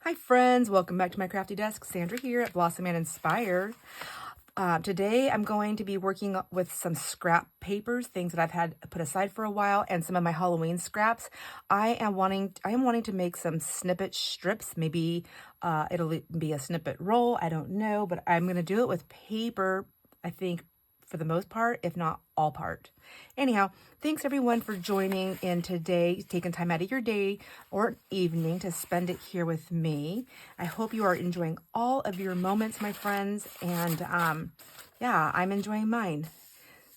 Hi friends, welcome back to my crafty desk. Sandra here at Blossom and Inspire. Today I'm going to be working with some scrap papers, things that I've had put aside for a while, and some of my Halloween scraps. I am wanting to make some snippet strips. Maybe it'll be a snippet roll. I don't know, but I'm going to do it with paper, I think, for the most part, if not all part. Anyhow, thanks everyone for joining in today, taking time out of your day or evening to spend it here with me. I hope you are enjoying all of your moments, my friends, and yeah, I'm enjoying mine.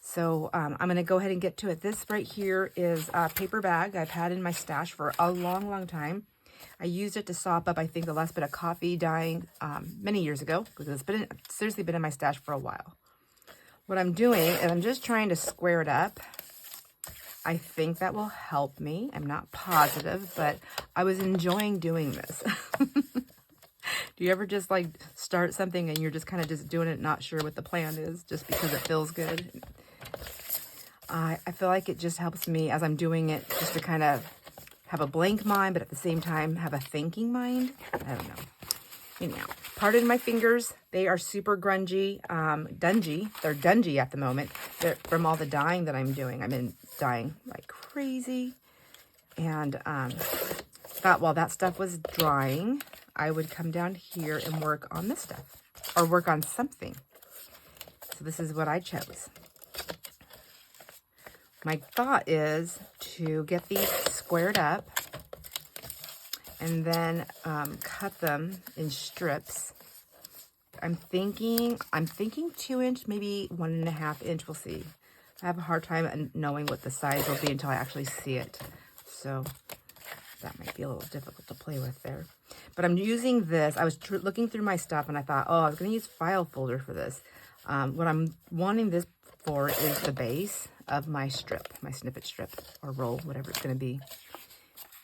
So I'm going to go ahead and get to it. This right here is a paper bag I've had in my stash for a long time. I used it to sop up, I think, the last bit of coffee dyeing many years ago, because it's seriously been in my stash for a while. What I'm doing is I'm just trying to square it up. I think that will help me. I'm not positive, but I was enjoying doing this. Do you ever just like start something and you're just kind of just doing it, not sure what the plan is, just because it feels good? I feel like it just helps me as I'm doing it just to kind of have a blank mind, but at the same time have a thinking mind. I don't know. Anyhow, pardon my fingers. They are super grungy, dungy. They're dungy at the moment. They're from all the dyeing that I'm doing. I've been dyeing like crazy. And thought while that stuff was drying, I would come down here and work on this stuff. Or work on something. So this is what I chose. My thought is to get these squared up and then cut them in strips. I'm thinking 2-inch, maybe 1.5 inch. We'll see. I have a hard time knowing what the size will be until I actually see it. So that might be a little difficult to play with there. But I'm using this. I was looking through my stuff and I thought, oh, I was going to use file folder for this. What I'm wanting this for is the base of my strip, my snippet strip or roll, whatever it's going to be.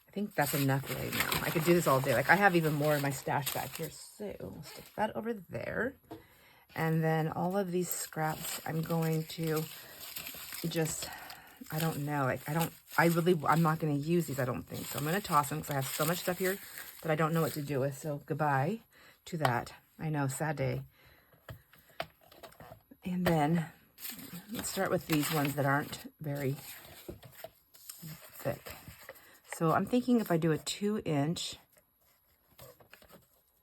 I think that's enough right now. I could do this all day. Like I have even more in my stash back here. So we'll stick that over there. And then all of these scraps, I'm going to just, I don't know. Like I'm not going to use these, I don't think. So I'm going to toss them because I have so much stuff here that I don't know what to do with. So goodbye to that. I know, sad day. And then let's start with these ones that aren't very thick. So I'm thinking if I do a 2-inch,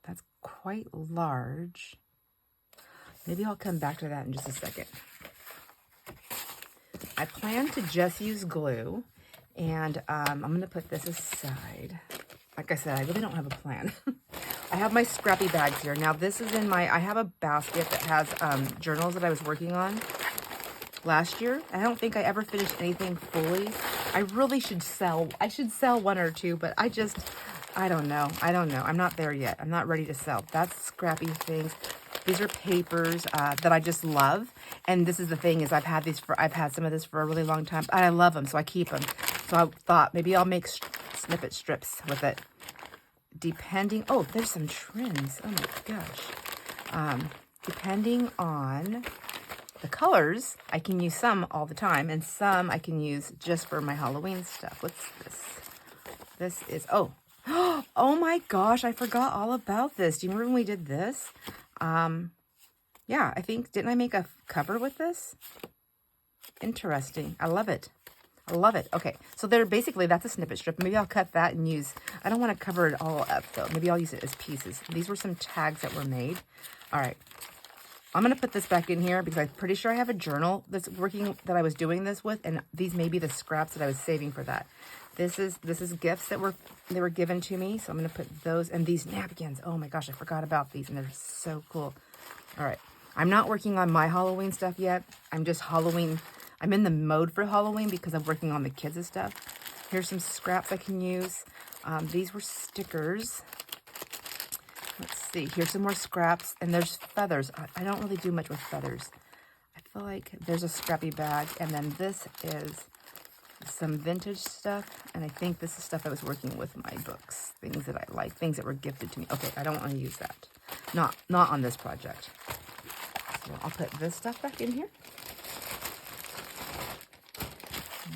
that's quite large. Maybe I'll come back to that in just a second. I plan to just use glue, and I'm going to put this aside. Like I said, I really don't have a plan. I have my scrappy bags here. Now this is I have a basket that has journals that I was working on last year. I don't think I ever finished anything fully. I really should sell. I should sell one or two, but I don't know. I'm not there yet. I'm not ready to sell. That's scrappy things. These are papers that I just love. And this is the thing is I've had some of this for a really long time. And I love them, so I keep them. So I thought maybe I'll make snippet strips with it. Depending, oh, there's some trims. Oh my gosh. Depending on the colors, I can use some all the time, and some I can use just for my Halloween stuff. What's this? This is, oh my gosh, I forgot all about this. Do you remember when we did this? Yeah, I think, didn't I make a cover with this? Interesting. I love it. I love it. Okay, so that's a snippet strip. Maybe I'll cut that and use, I don't want to cover it all up though. Maybe I'll use it as pieces. These were some tags that were made. All right. I'm going to put this back in here because I'm pretty sure I have a journal that I was doing this with, and these may be the scraps that I was saving for that. This is gifts that were given to me, so I'm going to put those, and these napkins. Oh my gosh, I forgot about these, and they're so cool. All right. I'm not working on my Halloween stuff yet. I'm just Halloween. I'm in the mode for Halloween because I'm working on the kids' stuff. Here's some scraps I can use. These were stickers. Let's see, here's some more scraps, and there's feathers. I don't really do much with feathers. I feel like there's a scrappy bag, and then this is some vintage stuff, and I think this is stuff I was working with my books, things that I like, things that were gifted to me. Okay, I don't want to use that. Not on this project. So I'll put this stuff back in here.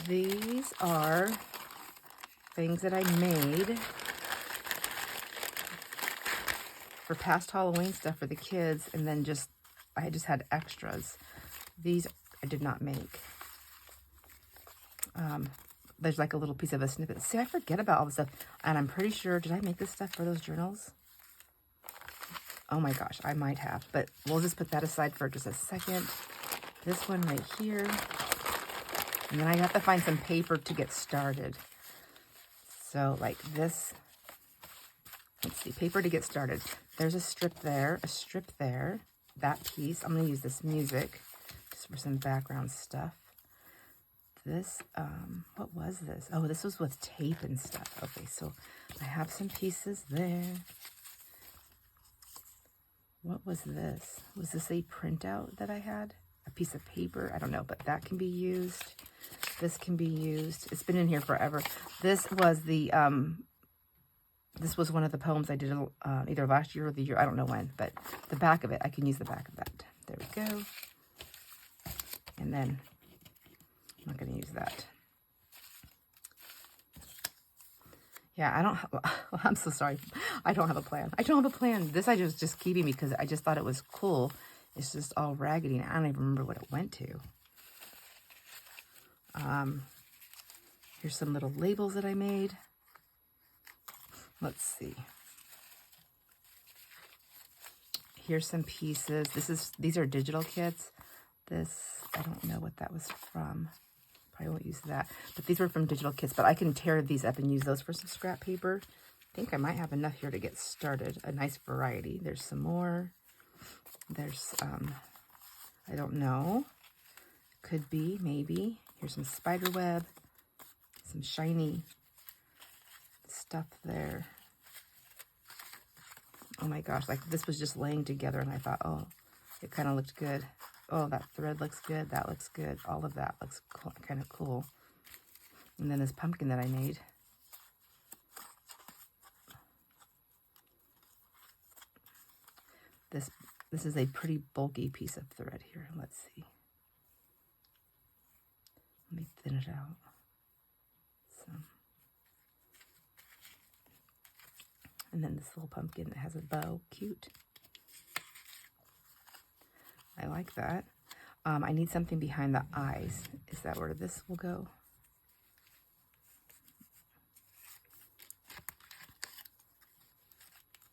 These are things that I made for past Halloween stuff for the kids, and then I just had extras. These I did not make. There's like a little piece of a snippet. See, I forget about all this stuff, and I'm pretty sure, did I make this stuff for those journals? Oh my gosh, I might have, but we'll just put that aside for just a second. This one right here, and then I have to find some paper to get started. So like this, let's see, paper to get started. There's a strip there, that piece. I'm gonna use this music just for some background stuff. This, what was this? Oh, this was with tape and stuff. Okay, so I have some pieces there. What was this? Was this a printout that I had? A piece of paper? I don't know, but that can be used. This can be used. It's been in here forever. This was the, this was one of the poems I did either last year or the year, I don't know when, but the back of it, I can use the back of that. There we go. And then I'm not going to use that. Yeah, I'm so sorry. I don't have a plan. I don't have a plan. This I just keeping me because I just thought it was cool. It's just all raggedy, and I don't even remember what it went to. Here's some little labels that I made. Let's see. Here's some pieces. These are digital kits. This, I don't know what that was from. Probably won't use that. But these were from digital kits, but I can tear these up and use those for some scrap paper. I think I might have enough here to get started. A nice variety. There's some more. There's, I don't know. Could be, maybe. Here's some spider web. Some shiny stuff there. Oh my gosh, like this was just laying together and I thought, oh, it kind of looked good. Oh, that thread looks good. That looks good. All of that looks cool, kind of cool. And then this pumpkin that I made. This is a pretty bulky piece of thread here. Let's see. Let me thin it out. And then this little pumpkin that has a bow. Cute. I like that. I need something behind the eyes. Is that where this will go?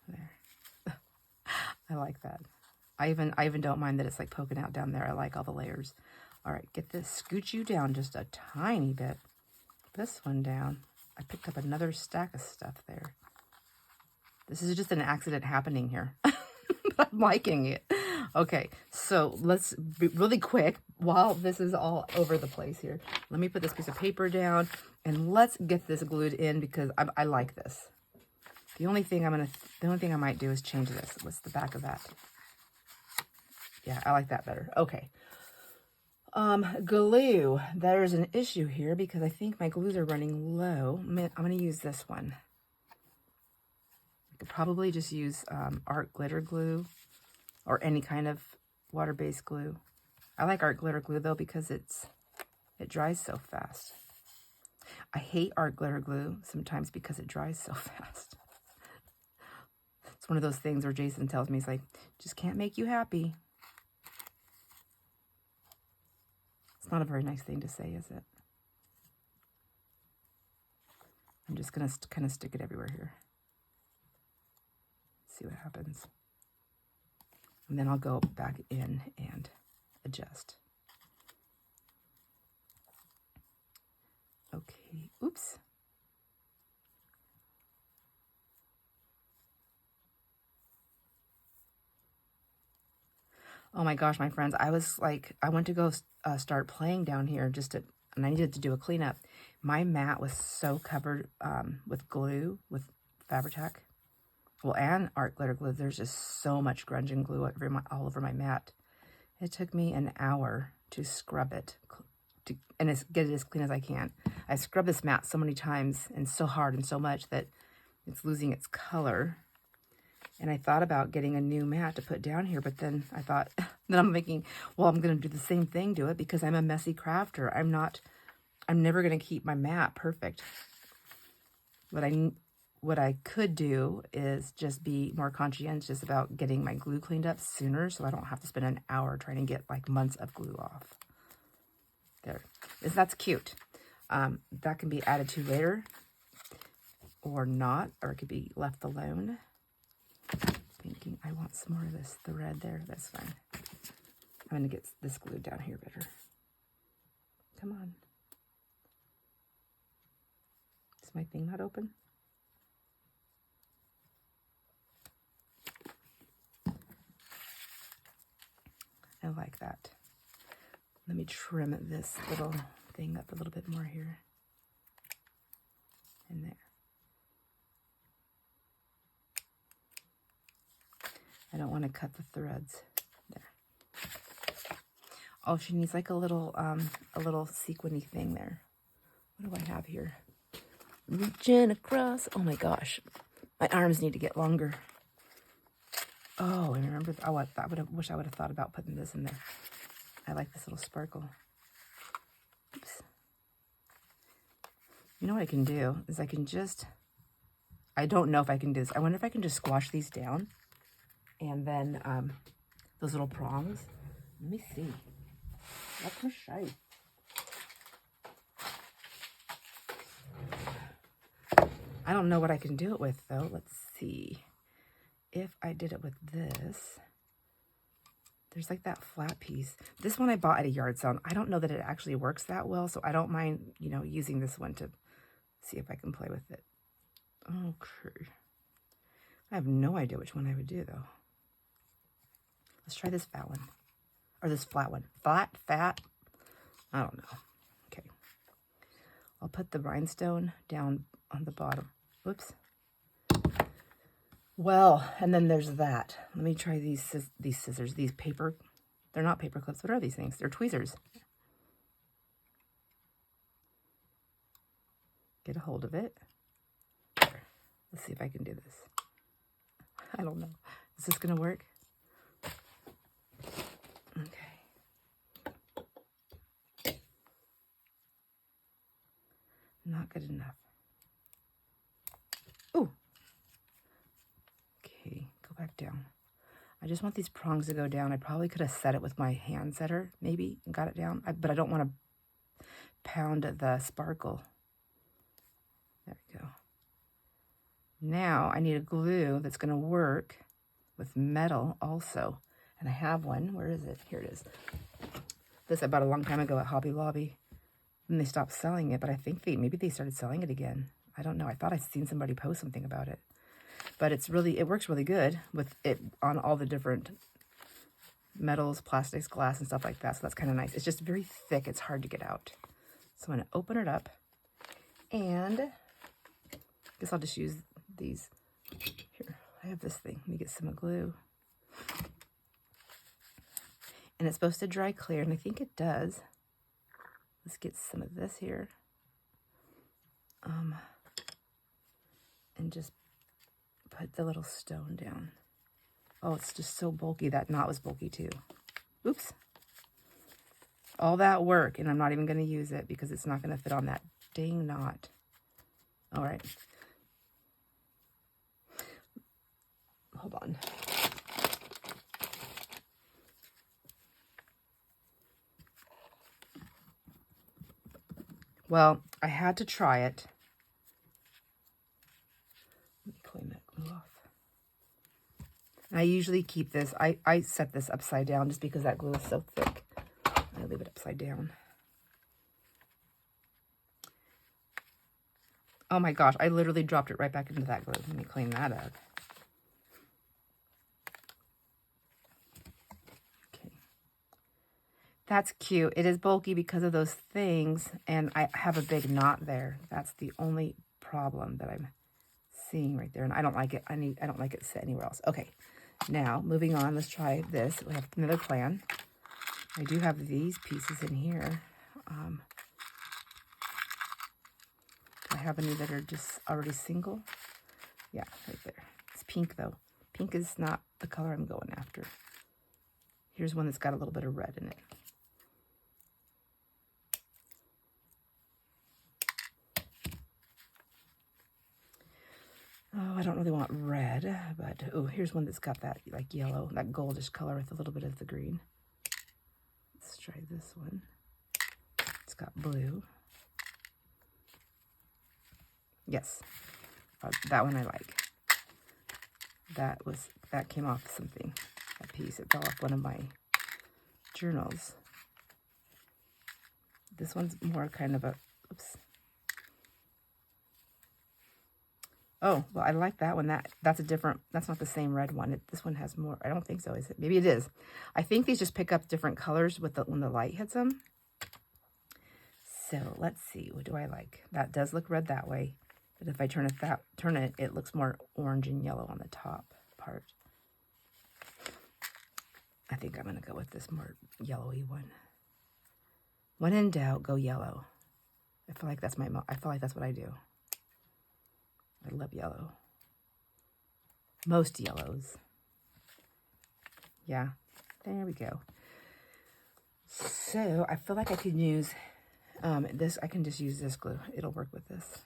There. I like that. I even don't mind that it's like poking out down there. I like all the layers. All right, get this. Scoot you down just a tiny bit. This one down. I picked up another stack of stuff there. This is just an accident happening here. But I'm liking it. Okay, so let's be really quick while this is all over the place here. Let me put this piece of paper down and let's get this glued in because I like this. The only thing I might do is change this. What's the back of that? Yeah, I like that better. Okay. Glue. There's an issue here because I think my glues are running low. I'm going to use this one. I could probably just use art glitter glue or any kind of water-based glue. I like art glitter glue though because it dries so fast. I hate art glitter glue sometimes because it dries so fast. It's one of those things where Jason tells me, he's like, just can't make you happy. It's not a very nice thing to say, is it? I'm just going to kind of stick it everywhere here. See what happens. And then I'll go back in and adjust. Okay, oops. Oh my gosh, my friends, I went to go start playing down here and I needed to do a cleanup. My mat was so covered with glue, with Fabri-Tac. Well, and art glitter glue. There's just so much grunge and glue all over my mat. It took me an hour to scrub it and get it as clean as I can. I scrubbed this mat so many times and so hard and so much that it's losing its color. And I thought about getting a new mat to put down here, but then I thought, then I'm thinking, well, I'm going to do the same thing to it because I'm a messy crafter. I'm never going to keep my mat perfect. What what I could do is just be more conscientious about getting my glue cleaned up sooner so I don't have to spend an hour trying to get like months of glue off. There. That's cute. That can be added to later or not, or it could be left alone. Thinking I want some more of this thread there. That's fine. I'm going to get this glued down here better. Come on. Is my thing not open? I like that. Let me trim this little thing up a little bit more here. And there. I don't want to cut the threads. There. Oh, she needs like a little sequiny thing there. What do I have here? Reaching across. Oh my gosh. My arms need to get longer. Oh, I remember. Oh, I wish I would have thought about putting this in there. I like this little sparkle. Oops. You know what I can do is I can just, I don't know if I can do this. I wonder if I can just squash these down. And then those little prongs. Let me see. That's my shape. I don't know what I can do it with though. Let's see. If I did it with this, there's like that flat piece. This one I bought at a yard sale. I don't know that it actually works that well, so I don't mind, you know, using this one to see if I can play with it. Okay. I have no idea which one I would do though. Let's try this fat one. Or this flat one. Flat, fat. I don't know. Okay. I'll put the rhinestone down on the bottom. Whoops. Well, and then there's that. Let me try these scissors. These paper. They're not paper clips. What are these things? They're tweezers. Get a hold of it. Let's see if I can do this. I don't know. Is this going to work? Okay. Not good enough. Ooh. Okay, go back down. I just want these prongs to go down. I probably could have set it with my hand setter, maybe, and got it down. But I don't want to pound the sparkle. There we go. Now I need a glue that's going to work with metal also. And I have one. Where is it? Here it is. This I bought a long time ago at Hobby Lobby. And they stopped selling it, but I think maybe they started selling it again. I don't know. I thought I'd seen somebody post something about it. But it works really good with it on all the different metals, plastics, glass, and stuff like that. So that's kind of nice. It's just very thick. It's hard to get out. So I'm going to open it up. And I guess I'll just use these. Here, I have this thing. Let me get some glue. And it's supposed to dry clear, and I think it does. Let's get some of this here. And just put the little stone down. Oh, it's just so bulky. That knot was bulky too. Oops. All that work, and I'm not even going to use it because it's not going to fit on that dang knot. All right. Hold on. Well, I had to try it. Let me clean that glue off. And I usually keep this. I set this upside down just because that glue is so thick. I leave it upside down. Oh my gosh, I literally dropped it right back into that glue. Let me clean that up. Okay. That's cute. It is bulky because of those things, and I have a big knot there. That's the only problem that I'm seeing right there, and I don't like it. I don't like it set anywhere else. Okay, now moving on. Let's try this. We have another plan. I do have these pieces in here. Do I have any that are just already single? Yeah, right there. It's pink though. Pink is not the color I'm going after. Here's one that's got a little bit of red in it. don't really want red, but oh, here's one that's got that like yellow, that goldish color with a little bit of the green. Let's try this one. It's got blue. Yes, that one I like. That came off something, a piece. It fell off one of my journals. This one's more kind of a, oops. Oh, well, I like that one. That's a different, that's not the same red one. This one has more, I don't think so, is it? Maybe it is. I think these just pick up different colors with when the light hits them. So let's see, what do I like? That does look red that way, but if I turn it, it looks more orange and yellow on the top part. I think I'm gonna go with this more yellowy one. When in doubt, go yellow. I feel like that's what I do. I love yellow. Most yellows. Yeah, there we go. So I feel like I could use this. I can just use this glue. It'll work with this.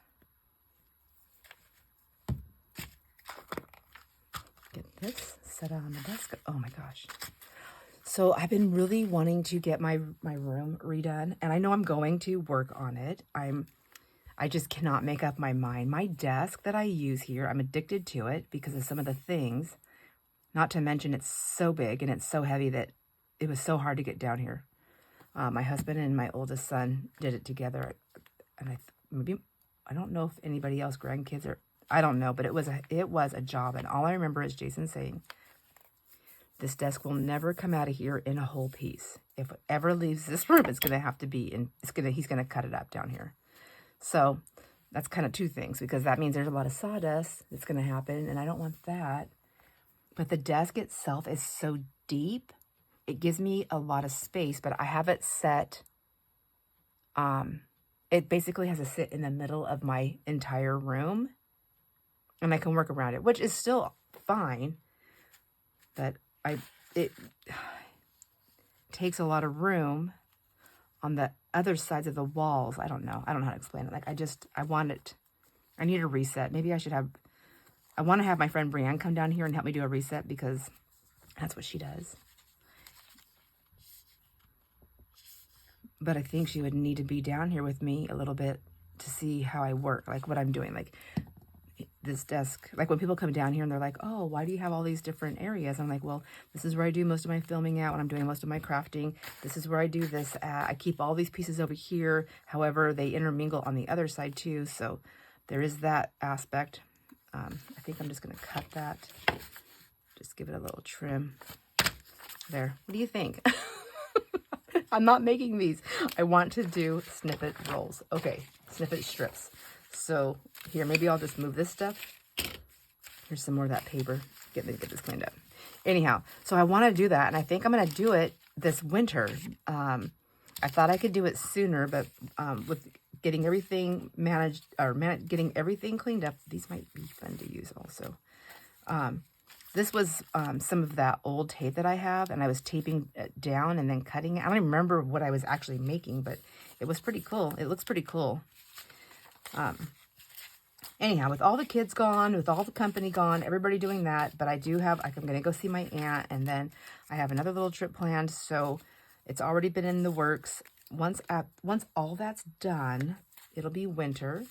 Get this set on the desk. Oh my gosh. So I've been really wanting to get my room redone, and I know I'm going to work on it. I just cannot make up my mind. My desk that I use here, I'm addicted to it because of some of the things. Not to mention it's so big and it's so heavy that it was so hard to get down here. My husband and my oldest son did it together, and I don't know if anybody else, grandkids, or I don't know, but it was a job. And all I remember is Jason saying, "This desk will never come out of here in a whole piece. If it ever leaves this room, it's gonna have to be in. He's gonna cut it up down here." So that's kind of two things, because that means there's a lot of sawdust that's going to happen, and I don't want that. But the desk itself is so deep, it gives me a lot of space, but I have it set, it basically has to sit in the middle of my entire room, and I can work around it, which is still fine, but it takes a lot of room on the other sides of the walls. I don't know how to explain it. Like, I need a reset. Maybe I want to have my friend Brianne come down here and help me do a reset, because that's what she does. But I think she would need to be down here with me a little bit to see how I work, like what I'm doing. Like this desk, like when people come down here and they're like, "Oh, why do you have all these different areas?" I'm like, well, this is where I do most of my filming at when I'm doing most of my crafting. This is where I do this at. I keep all these pieces over here. However, they intermingle on the other side too. So there is that aspect. I think I'm just going to cut that. Just give it a little trim. There. What do you think? I'm not making these. I want to do snippet rolls. Okay, snippet strips. So here, maybe I'll just move this stuff. Here's some more of that paper. Get this cleaned up. Anyhow, so I want to do that, and I think I'm going to do it this winter. I thought I could do it sooner, but with getting everything managed, or getting everything cleaned up, these might be fun to use also. This was some of that old tape that I have, and I was taping it down and then cutting it. I don't even remember what I was actually making, but it was pretty cool. It looks pretty cool. Anyhow, with all the kids gone, with all the company gone, everybody doing that, but I'm going to go see my aunt, and then I have another little trip planned, so it's already been in the works. Once all that's done, it'll be winter.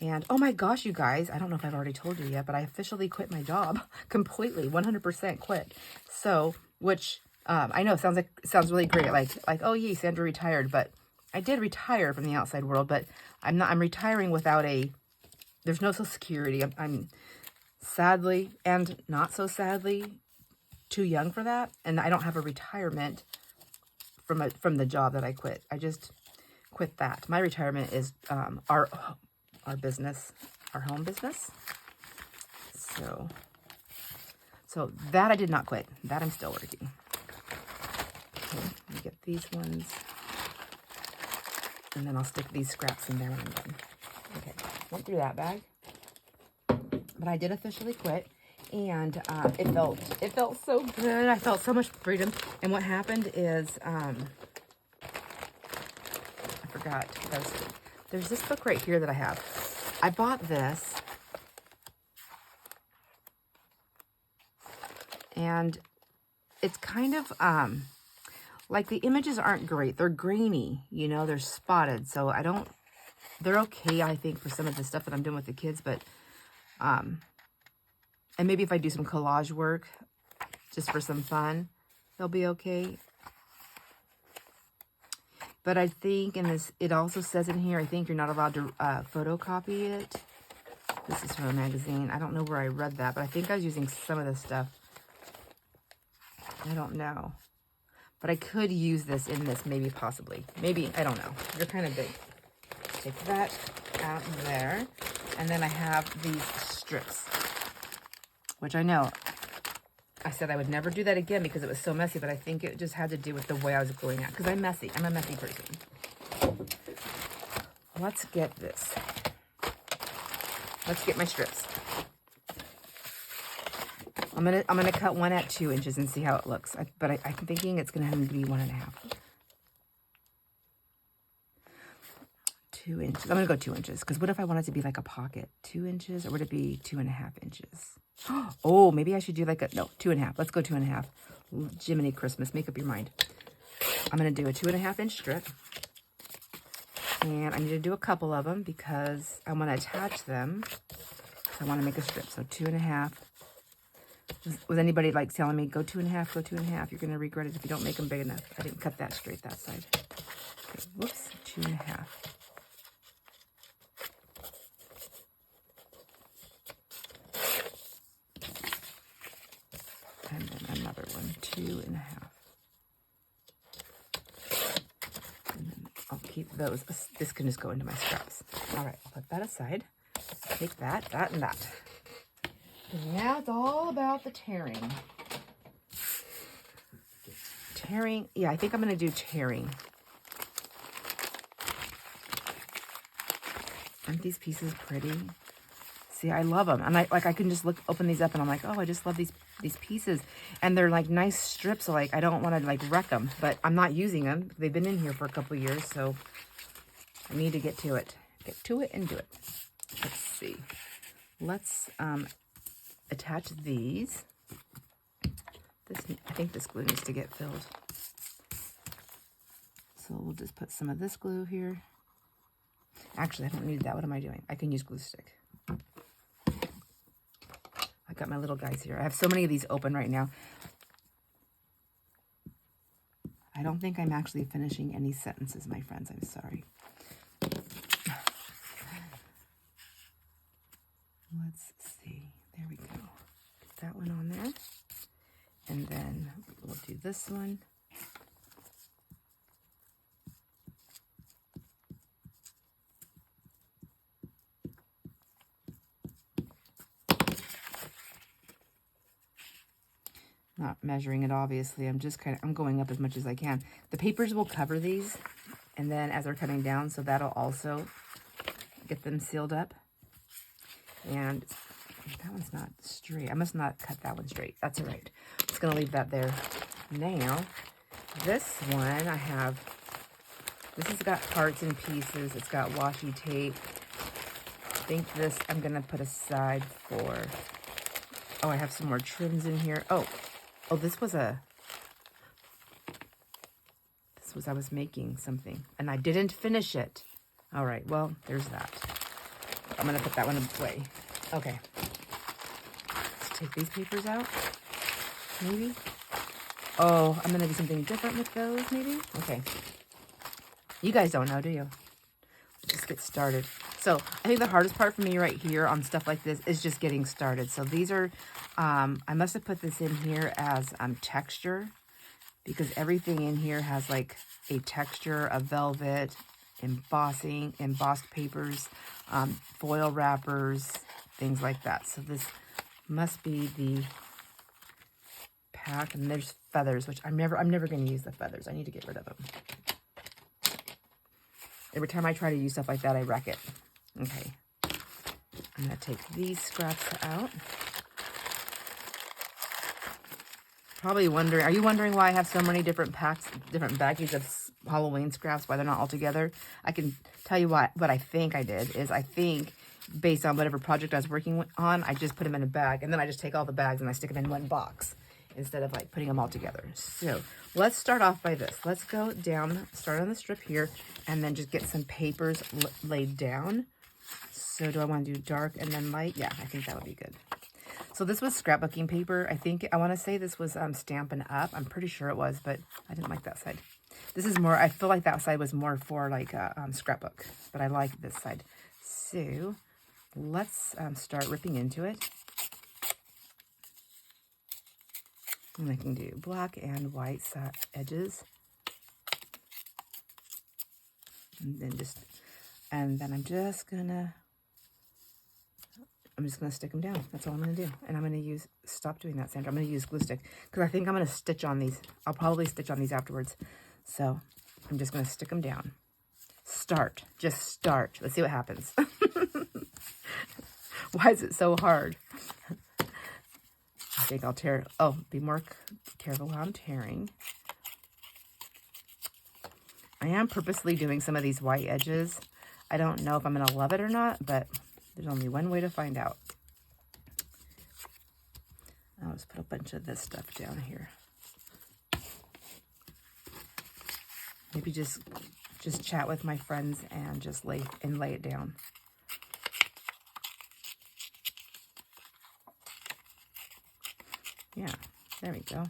And oh my gosh, you guys, I don't know if I've already told you yet, but I officially quit my job completely, 100% quit. So, which I know sounds really great, like oh yeah, Sandra retired, but I did retire from the outside world, but I'm retiring without there's no Social Security. I'm sadly and not so sadly too young for that, and I don't have a retirement from the job that I quit. I just quit that. My retirement is our business, our home business. So that I did not quit. That I'm still working. Okay, let me get these ones, and then I'll stick these scraps in there when I'm done. Okay, went through that bag, but I did officially quit, and it felt so good. I felt so much freedom. And what happened is I forgot. There's this book right here that I have. I bought this And it's kind of, like the images aren't great. They're grainy, you know, they're spotted. So they're okay, I think, for some of the stuff that I'm doing with the kids. But, and maybe if I do some collage work, just for some fun, they'll be okay. But I think in this, it also says in here, I think you're not allowed to photocopy it. This is from a magazine. I don't know where I read that, but I think I was using some of this stuff. I don't know. But I could use this in this, maybe, possibly. Maybe, I don't know. They're kind of big. Take that out there. And then I have these strips, which I know I said I would never do that again because it was so messy, but I think it just had to do with the way I was going at, because I'm messy. I'm a messy person. Let's get this. Let's get my strips. I'm gonna cut one at 2 inches and see how it looks. But I'm thinking it's gonna have to be 1.5. 2 inches. I'm gonna go 2 inches, because what if I want it to be like a pocket? 2 inches, or would it be 2.5 inches? Oh, maybe I should do like no, 2.5. Let's go 2.5. Jiminy Christmas, make up your mind. I'm gonna do a 2.5 inch strip, and I need to do a couple of them because I want to attach them. I want to make a strip. So 2.5. Was anybody like telling me go 2.5, go 2.5? You're gonna regret it if you don't make them big enough. I didn't cut that straight that side. Okay, whoops, 2.5. And then another one, 2.5. And then I'll keep those. This can just go into my scraps. All right, I'll put that aside. Take that, that, and that. And now it's all about the tearing. Tearing, yeah, I think I'm going to do tearing. Aren't these pieces pretty? See, I love them. And I can just open these up and I'm like, oh, I just love these pieces. And they're like nice strips, so like I don't want to like wreck them, but I'm not using them. They've been in here for a couple of years, so I need to get to it. Get to it and do it. Let's see. Let's attach these. I think this glue needs to get filled. So we'll just put some of this glue here. Actually, I don't need that. What am I doing? I can use glue stick. I got my little guys here. I have so many of these open right now. I don't think I'm actually finishing any sentences, my friends. I'm sorry. Let's see. There we go. Get that one on there. And then we'll do this one. Not measuring it, obviously. I'm going up as much as I can. The papers will cover these, and then as they're coming down, so that'll also get them sealed up. And that one's not straight. I must not cut that one straight. That's all right. I'm just going to leave that there. Now, this one this has got parts and pieces. It's got washi tape. I think this I'm going to put aside for, oh, I have some more trims in here. Oh, I was making something, and I didn't finish it. All right, well, there's that. I'm going to put that one away. Okay. Let's take these papers out, maybe. Oh, I'm going to do something different with those, maybe. Okay. You guys don't know, do you? Let's just get started. So I think the hardest part for me right here on stuff like this is just getting started. So these are, I must have put this in here as texture, because everything in here has like a texture, a velvet, embossed papers, foil wrappers, things like that. So this must be the pack. And there's feathers, which I'm never going to use the feathers. I need to get rid of them. Every time I try to use stuff like that, I wreck it. Okay. I'm going to take these scraps out. Probably wondering, are you wondering why I have so many different packs, different baggies of Halloween scraps, why they're not all together? I can tell you what I think I did is I think based on whatever project I was working on, I just put them in a bag, and then I just take all the bags and I stick them in one box. instead of like putting them all together. So let's start off by this. Let's go down, start on the strip here, and then just get some papers laid down. So do I want to do dark and then light? Yeah, I think that would be good. So this was scrapbooking paper. I want to say this was Stampin' Up. I'm pretty sure it was, but I didn't like that side. This is more, I feel like that side was more for like a scrapbook, but I like this side. So let's start ripping into it. And I can do black and white edges. And then I'm just gonna stick them down. That's all I'm gonna do. And I'm gonna stop doing that, Sandra. I'm gonna use glue stick because I think I'm gonna stitch on these. I'll probably stitch on these afterwards. So I'm just gonna stick them down. Just start. Let's see what happens. Why is it so hard? I think I'll tear, be more careful how I'm tearing. I am purposely doing some of these white edges. I don't know if I'm going to love it or not, but there's only one way to find out. I'll just put a bunch of this stuff down here. Maybe just chat with my friends and just lay it down. Yeah, there we go.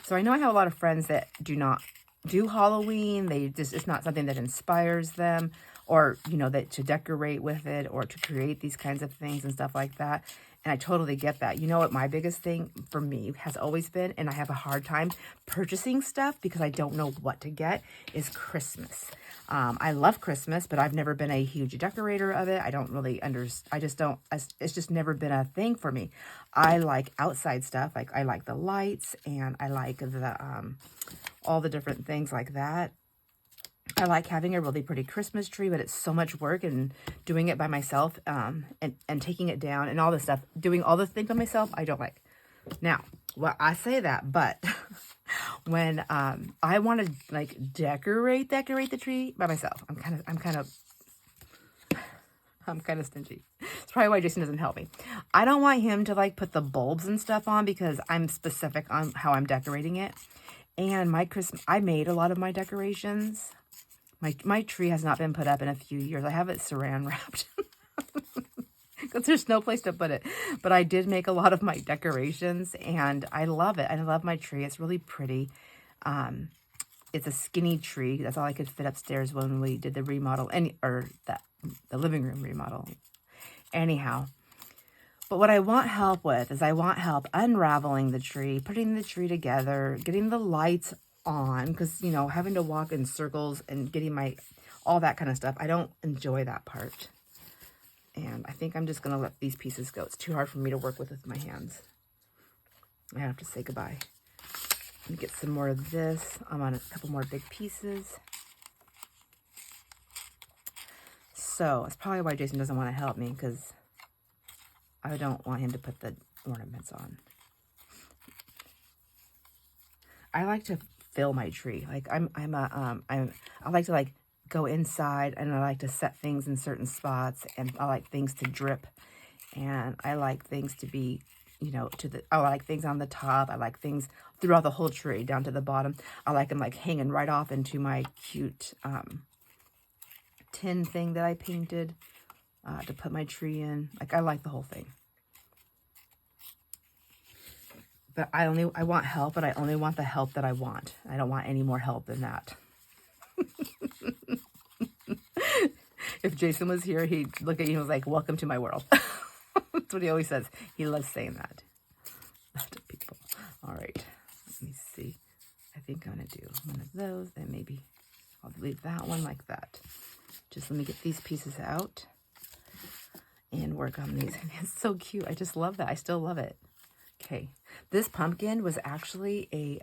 So I know I have a lot of friends that do not do Halloween. It's not something that inspires them, or, you know, that to decorate with it or to create these kinds of things and stuff like that. And I totally get that. You know what my biggest thing for me has always been, and I have a hard time purchasing stuff because I don't know what to get, is Christmas. I love Christmas, but I've never been a huge decorator of it. I don't really it's just never been a thing for me. I like outside stuff. Like I like the lights and I like the, all the different things like that. I like having a really pretty Christmas tree, but it's so much work and doing it by myself, and taking it down and all this stuff, doing all the things by myself, I don't like. Now, well, I say that, but when I want to like decorate the tree by myself, I'm kind of stingy. It's probably why Jason doesn't help me. I don't want him to like put the bulbs and stuff on because I'm specific on how I'm decorating it. And I made a lot of my decorations. My tree has not been put up in a few years. I have it saran wrapped because there's no place to put it. But I did make a lot of my decorations, and I love it. I love my tree. It's really pretty. It's a skinny tree. That's all I could fit upstairs when we did the remodel, the living room remodel. Anyhow, but what I want help with is I want help unraveling the tree, putting the tree together, getting the lights on, because, you know, having to walk in circles and getting all that kind of stuff, I don't enjoy that part. And I think I'm just going to let these pieces go. It's too hard for me to work with my hands. I have to say goodbye. Let me get some more of this. I'm on a couple more big pieces. So that's probably why Jason doesn't want to help me, because I don't want him to put the ornaments on. I like to fill my tree. Like I like to like go inside, and I like to set things in certain spots, and I like things to drip, and I like things to be, you know, I like things on the top. I like things throughout the whole tree down to the bottom. I like them like hanging right off into my cute tin thing that I painted to put my tree in. Like I like the whole thing. But I want help, but I only want the help that I want. I don't want any more help than that. If Jason was here, he'd look at you and was like, welcome to my world. That's what he always says. He loves saying that to people. All right, let me see. I think I'm going to do one of those, and maybe I'll leave that one like that. Just let me get these pieces out and work on these. It's so cute. I just love that. I still love it. Okay, this pumpkin was actually a,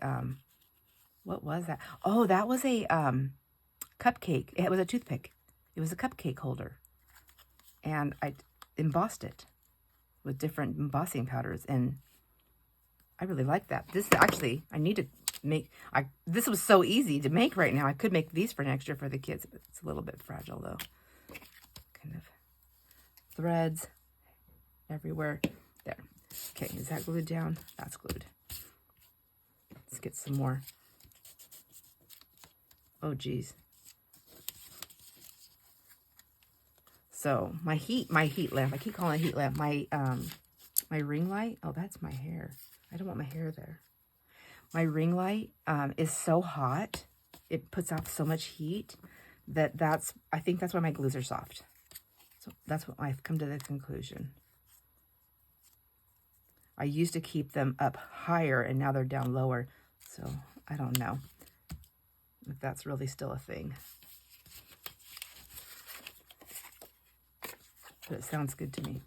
what was that? Oh, that was a cupcake. It was a toothpick. It was a cupcake holder. And I embossed it with different embossing powders. And I really like that. This actually, I need to make, this was so easy to make right now. I could make these for next year for the kids. But it's a little bit fragile though. Kind of threads everywhere. There. Okay, is that glued down? That's glued. Let's get some more. Oh, geez. So my heat lamp, I keep calling it heat lamp. My ring light, oh, that's my hair. I don't want my hair there. My ring light is so hot. It puts off so much heat I think that's why my glues are soft. So that's what I've come to the conclusion. I used to keep them up higher and now they're down lower. So I don't know if that's really still a thing. But it sounds good to me.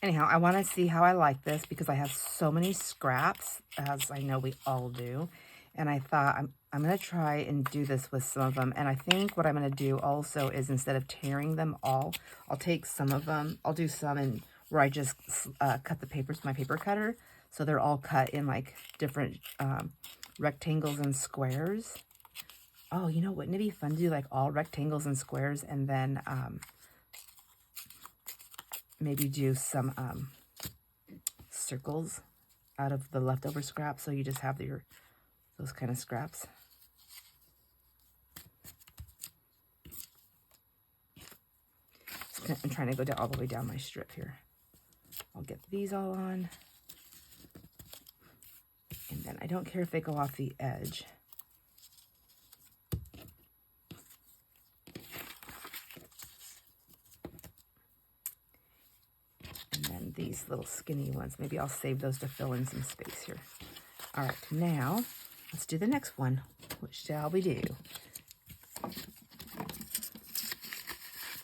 Anyhow, I want to see how I like this because I have so many scraps, as I know we all do. And I thought I'm going to try and do this with some of them. And I think what I'm going to do also is instead of tearing them all, I'll take some of them. I'll do some where I just cut the papers with my paper cutter. So they're all cut in like different rectangles and squares. Oh, you know, wouldn't it be fun to do like all rectangles and squares and then maybe do some circles out of the leftover scraps, so you just have those kind of scraps. I'm trying to go down all the way down my strip here. I'll get these all on. And then I don't care if they go off the edge. These little skinny ones. Maybe I'll save those to fill in some space here. All right, now let's do the next one. What shall we do?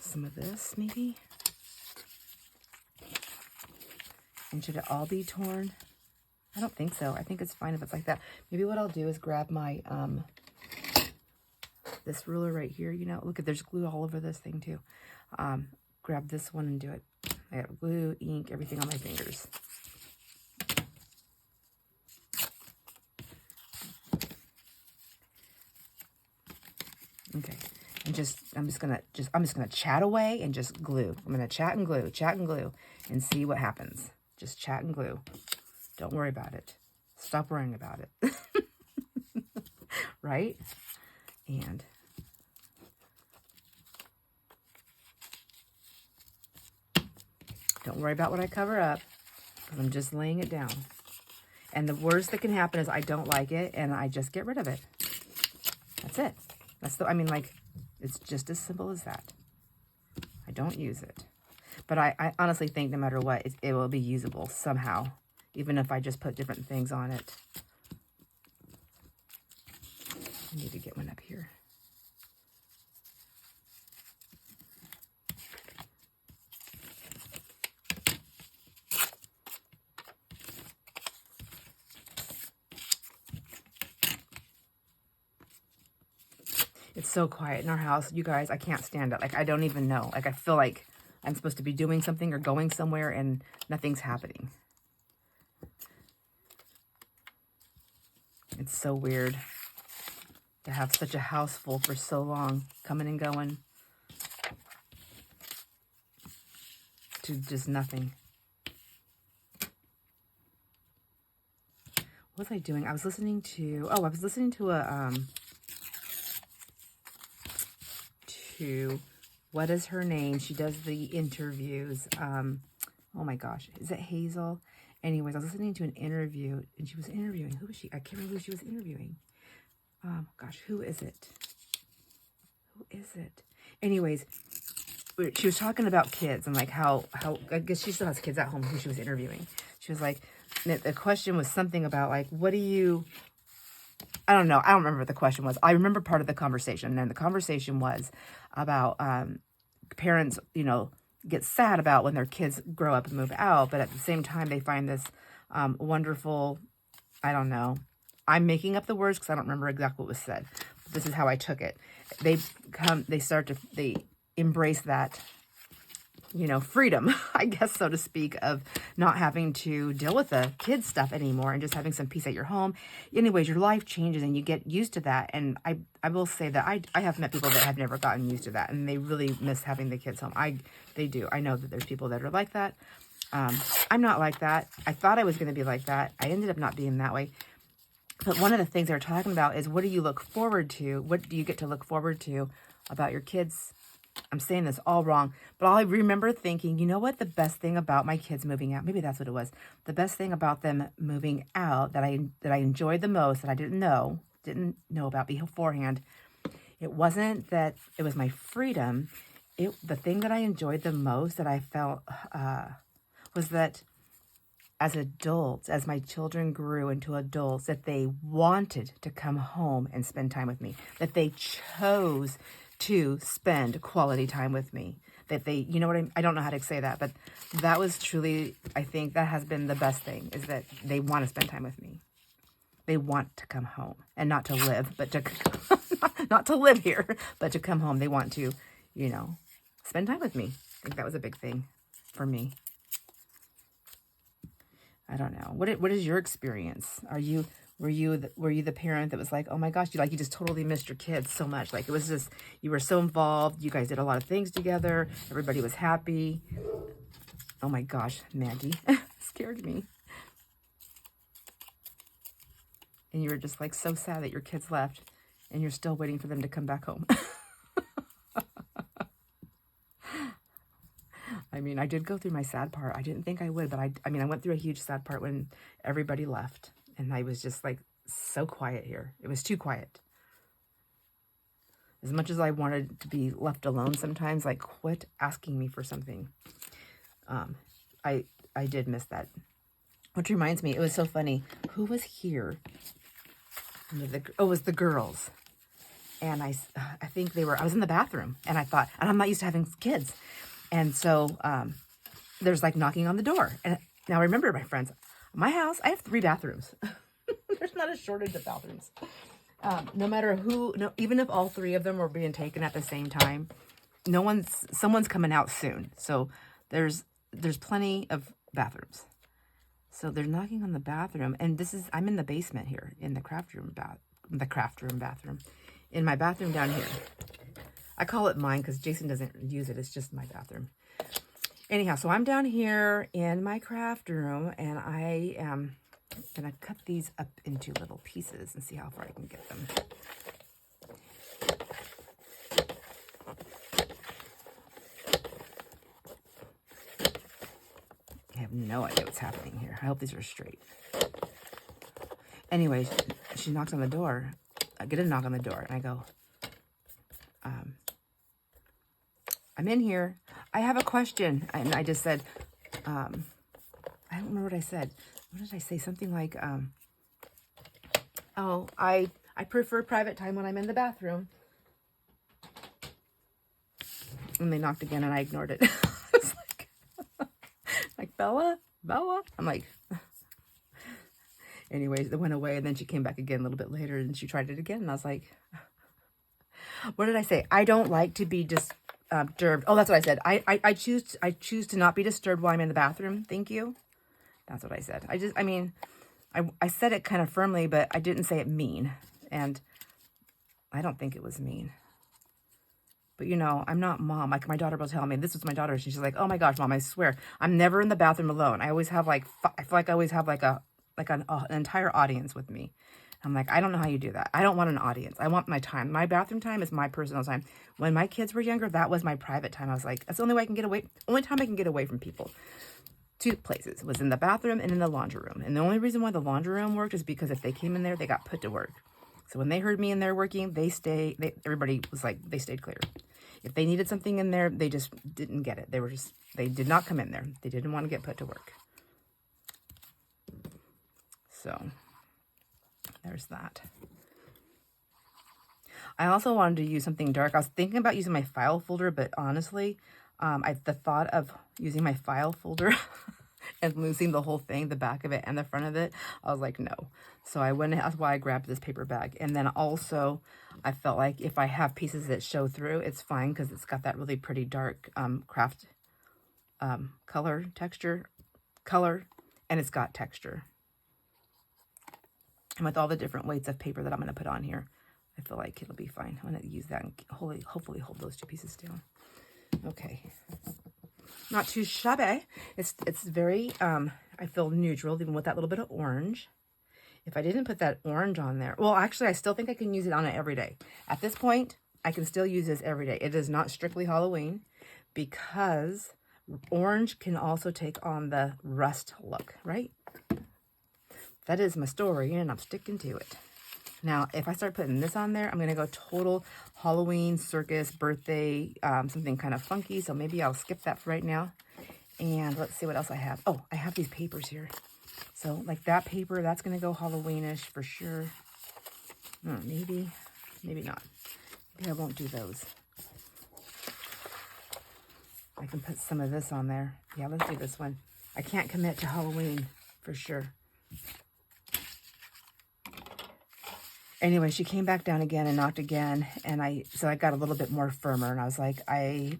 Some of this, maybe. And should it all be torn? I don't think so. I think it's fine if it's like that. Maybe what I'll do is grab my, this ruler right here. You know, look, there's glue all over this thing too. Grab this one and do it. I got glue, ink, everything on my fingers. Okay, and I'm just gonna chat away and just glue. I'm gonna chat and glue, and see what happens. Just chat and glue. Don't worry about it. Stop worrying about it. Right? And don't worry about what I cover up, because I'm just laying it down. And the worst that can happen is I don't like it, and I just get rid of it. That's it. I mean, like, it's just as simple as that. I don't use it. But I honestly think no matter what, it will be usable somehow, even if I just put different things on it. I need to get one up here. It's so quiet in our house, you guys. I can't stand it. Like, I don't even know. Like, I feel like I'm supposed to be doing something or going somewhere and nothing's happening. It's so weird to have such a house full for so long, coming and going, to just nothing. What was I doing? I was listening to what is her name? She does the interviews. Oh my gosh, is it Hazel? Anyways, I was listening to an interview, and she was interviewing. Who was she? I can't remember who she was interviewing. Gosh, who is it? Who is it? Anyways, she was talking about kids and like how I guess she still has kids at home who she was interviewing. She was like, the question was something about like, what do you? I don't know. I don't remember what the question was. I remember part of the conversation, and the conversation was about parents, you know, get sad about when their kids grow up and move out, but at the same time they find this wonderful, I don't know. I'm making up the words because I don't remember exactly what was said. This is how I took it. They embrace that you know, freedom, I guess, so to speak, of not having to deal with the kids stuff anymore and just having some peace at your home. Anyways, your life changes and you get used to that. And I will say that I have met people that have never gotten used to that, and they really miss having the kids home. They do. I know that there's people that are like that. I'm not like that. I thought I was going to be like that. I ended up not being that way. But one of the things they're talking about is, what do you look forward to? What do you get to look forward to about your kids? I'm saying this all wrong, but I remember thinking, you know what, the best thing about my kids moving out, maybe that's what it was. The best thing about them moving out that I enjoyed the most, that I didn't know about beforehand, it wasn't that it was my freedom. The thing that I enjoyed the most, that I felt, was that as adults, as my children grew into adults, that they wanted to come home and spend time with me, that they chose to spend quality time with me, that they, you know what, I don't know how to say that, but that was truly, I think that has been the best thing, is that they want to spend time with me. They want to come home, and not to live, but to, not to live here, but to come home. They want to, you know, spend time with me. I think that was a big thing for me. I don't know. What is your experience? Were you the parent that was like, oh my gosh, you just totally missed your kids so much? Like, it was just, you were so involved. You guys did a lot of things together. Everybody was happy. Oh my gosh, Mandy scared me. And you were just like so sad that your kids left, and you're still waiting for them to come back home. I mean, I did go through my sad part. I didn't think I would, but I mean, I went through a huge sad part when everybody left, and I was just like so quiet here. It was too quiet. As much as I wanted to be left alone sometimes, like, quit asking me for something. I did miss that. Which reminds me, it was so funny. Who was here? It was the girls. And I think I was in the bathroom, and I thought, and I'm not used to having kids. And so there's like knocking on the door. And now remember, my friends, my house, I have 3 bathrooms. There's not a shortage of bathrooms. No matter even if all 3 of them were being taken at the same time, someone's coming out soon. So there's plenty of bathrooms. So they're knocking on the bathroom, and I'm in the basement here in the craft room bathroom, in my bathroom down here. I call it mine because Jason doesn't use it. It's just my bathroom. Anyhow, so I'm down here in my craft room, and I am going to cut these up into little pieces and see how far I can get them. I have no idea what's happening here. I hope these are straight. Anyways, she knocks on the door. I get a knock on the door, and I go, I'm in here. I have a question. And I just said, I don't remember what I said. What did I say? Something like, oh, I prefer private time when I'm in the bathroom. And they knocked again, and I ignored it. It's like, Bella? I'm like, anyways, it went away, and then she came back again a little bit later, and she tried it again, and I was like, what did I say? I don't like to be disturbed. Oh, that's what I said. I choose to not be disturbed while I'm in the bathroom. Thank you. That's what I said. I said it kind of firmly, but I didn't say it mean. And I don't think it was mean. But, you know, I'm not mom. Like, my daughter will tell me, this was my daughter. And she's like, oh my gosh, Mom, I swear, I'm never in the bathroom alone. I always have I feel like I always have an entire audience with me. I'm like, I don't know how you do that. I don't want an audience. I want my time. My bathroom time is my personal time. When my kids were younger, that was my private time. I was like, that's the only way I can get away. Only time I can get away from people. 2 places. It was in the bathroom and in the laundry room. And the only reason why the laundry room worked is because if they came in there, they got put to work. So when they heard me in there working, everybody was like, they stayed clear. If they needed something in there, they just didn't get it. They did not come in there. They didn't want to get put to work. So there's that. I also wanted to use something dark. I was thinking about using my file folder, but honestly, the thought of using my file folder and losing the whole thing, the back of it and the front of it, I was like, no. So that's why I grabbed this paper bag. And then also, I felt like if I have pieces that show through, it's fine because it's got that really pretty dark craft color, texture, color, and it's got texture. And with all the different weights of paper that I'm going to put on here, I feel like it'll be fine. I'm going to use that and hopefully hold those two pieces down. Okay. Not too shabby. It's very, I feel neutral, even with that little bit of orange. If I didn't put that orange on there, well, actually, I still think I can use it on it every day. At this point, I can still use this every day. It is not strictly Halloween because orange can also take on the rust look, right? That is my story, and I'm sticking to it. Now, if I start putting this on there, I'm going to go total Halloween, circus, birthday, something kind of funky. So maybe I'll skip that for right now. And let's see what else I have. Oh, I have these papers here. So like that paper, that's going to go Halloweenish for sure. Maybe not. Maybe I won't do those. I can put some of this on there. Yeah, let's do this one. I can't commit to Halloween for sure. Anyway, she came back down again and knocked again, and so I got a little bit more firmer, and I was like, I've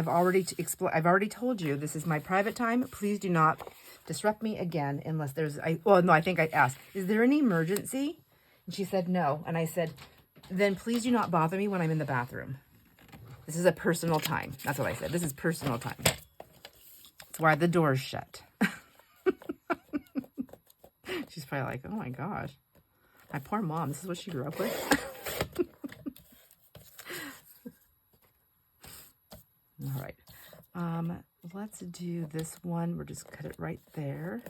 already told you this is my private time. Please do not disrupt me again unless there's I think I asked, is there any emergency? And she said no, and I said, then please do not bother me when I'm in the bathroom. This is a personal time. That's what I said. This is personal time. That's why the door's shut. She's probably like, oh my gosh, my poor mom, this is what she grew up with. All right. Let's do this one. We'll just cut it right there.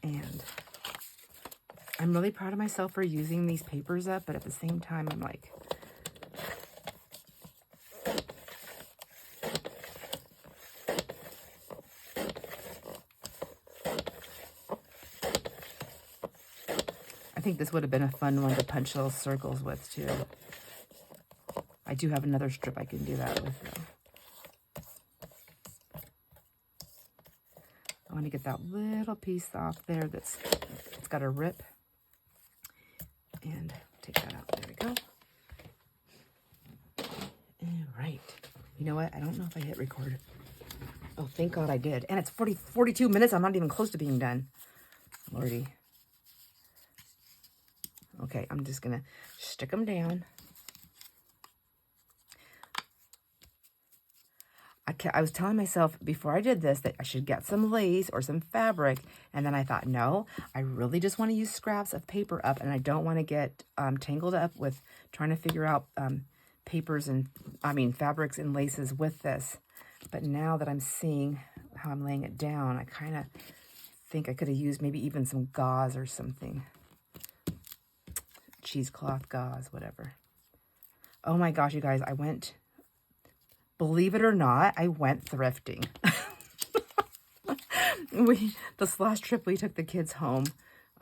And I'm really proud of myself for using these papers up, but at the same time, I'm like, I think this would have been a fun one to punch little circles with too. I do have another strip I can do that with though. I want to get that little piece off there it's got a rip. And take that out. There we go. All right. You know what? I don't know if I hit record. Oh, thank God I did. And it's 42 minutes. I'm not even close to being done. Lordy. Okay, I'm just going to stick them down. I was telling myself before I did this that I should get some lace or some fabric. And then I thought, no, I really just want to use scraps of paper up. And I don't want to get tangled up with trying to figure out fabrics and laces with this. But now that I'm seeing how I'm laying it down, I kind of think I could have used maybe even some gauze or something. Cheesecloth, gauze, whatever. Oh my gosh, you guys, believe it or not, I went thrifting. This last trip we took the kids home.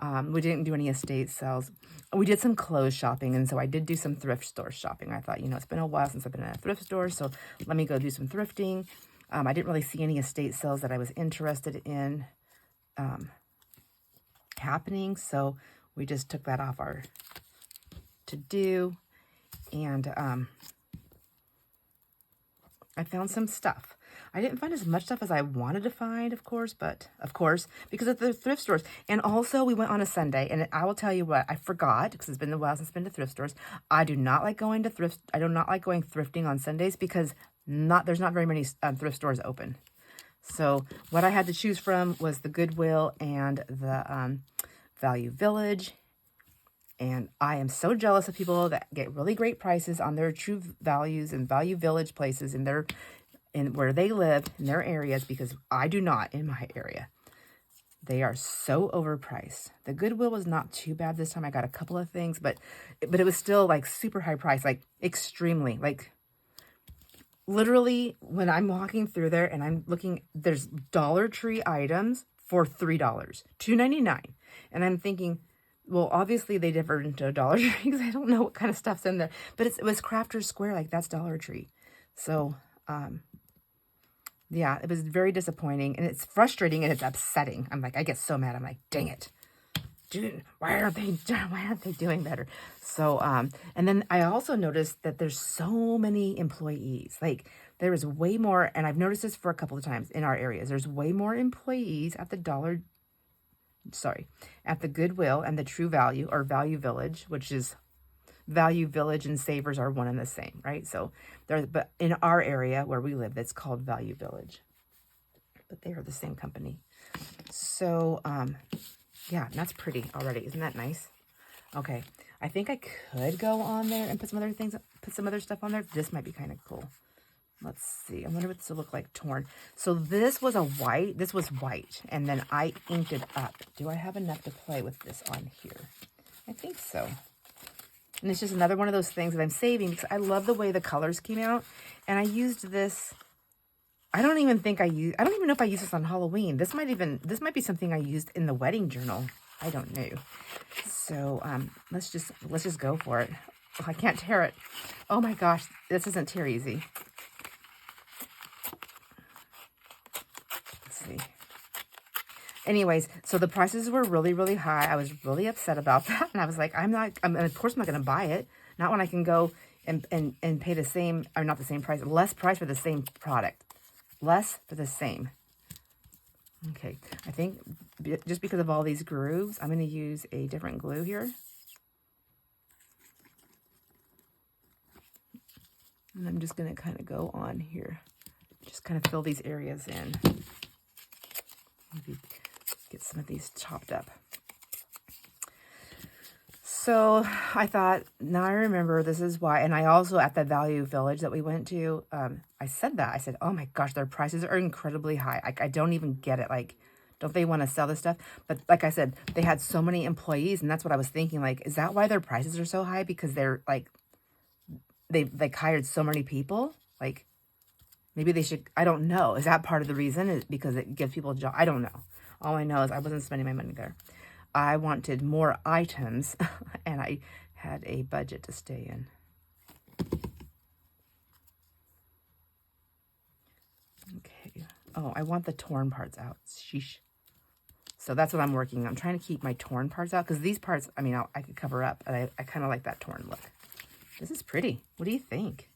We didn't do any estate sales. We did some clothes shopping, and so I did do some thrift store shopping. I thought, it's been a while since I've been in a thrift store, so let me go do some thrifting. I didn't really see any estate sales that I was interested in happening, so we just took that off our to-do, and I found some stuff. I didn't find as much stuff as I wanted to find, of course, because of the thrift stores. And also, we went on a Sunday, and I will tell you what, I forgot, because it's been a while since I've been to thrift stores. I do not like going thrifting on Sundays because there's not very many thrift stores open. So what I had to choose from was the Goodwill and the Value Village. And I am so jealous of people that get really great prices on their True Values and Value Village places in where they live in their areas, because I do not in my area. They are so overpriced. The Goodwill was not too bad this time. I got a couple of things, but it was still like super high price, like extremely, like literally when I'm walking through there and I'm looking, there's Dollar Tree items for $3, $2.99. And I'm thinking, well, obviously they differ into a Dollar Tree because I don't know what kind of stuff's in there. But it was Crafter's Square, like that's Dollar Tree. So, yeah, it was very disappointing. And it's frustrating and it's upsetting. I'm like, I get so mad. I'm like, dang it. why aren't they doing better? So, and then I also noticed that there's so many employees. Like there is way more, and I've noticed this for a couple of times in our areas. There's way more employees at the at the Goodwill and the True Value or Value Village, which is Value Village and Savers are one and the same, right? So but in our area where we live, that's called Value Village, but they are the same company. So, yeah, that's pretty already. Isn't that nice? Okay. I think I could go on there and put some other stuff on there. This might be kind of cool. Let's see. I wonder what this will look like torn. So this was white, and then I inked it up. Do I have enough to play with this on here? I think so. And it's just another one of those things that I'm saving because I love the way the colors came out. And I used this. I don't even know if I used this on Halloween. This might be something I used in the wedding journal. I don't know. So let's just go for it. Oh, I can't tear it. Oh my gosh, this isn't tear easy. Let's see. Anyways, so the prices were really, really high. I was really upset about that. And I was like, of course I'm not going to buy it. Not when I can go and pay the same, or not the same price, less price for the same product. Less for the same. Okay, I think just because of all these grooves, I'm going to use a different glue here. And I'm just going to kind of go on here. Just kind of fill these areas in. Maybe get some of these chopped up. So I thought, now I remember this is why. And I also, at the Value Village that we went to, I said, oh my gosh, their prices are incredibly high. I don't even get it. Like, don't they want to sell this stuff? But like I said, they had so many employees, and that's what I was thinking. Like, is that why their prices are so high? Because they're like, they've like hired so many people. Like, maybe they should, I don't know. Is that part of the reason? Is because it gives people a job? I don't know. All I know is I wasn't spending my money there. I wanted more items, and I had a budget to stay in. Okay. Oh, I want the torn parts out. Sheesh. So that's what I'm working on. I'm trying to keep my torn parts out, because these parts, I mean, I could cover up, and I kind of like that torn look. This is pretty. What do you think?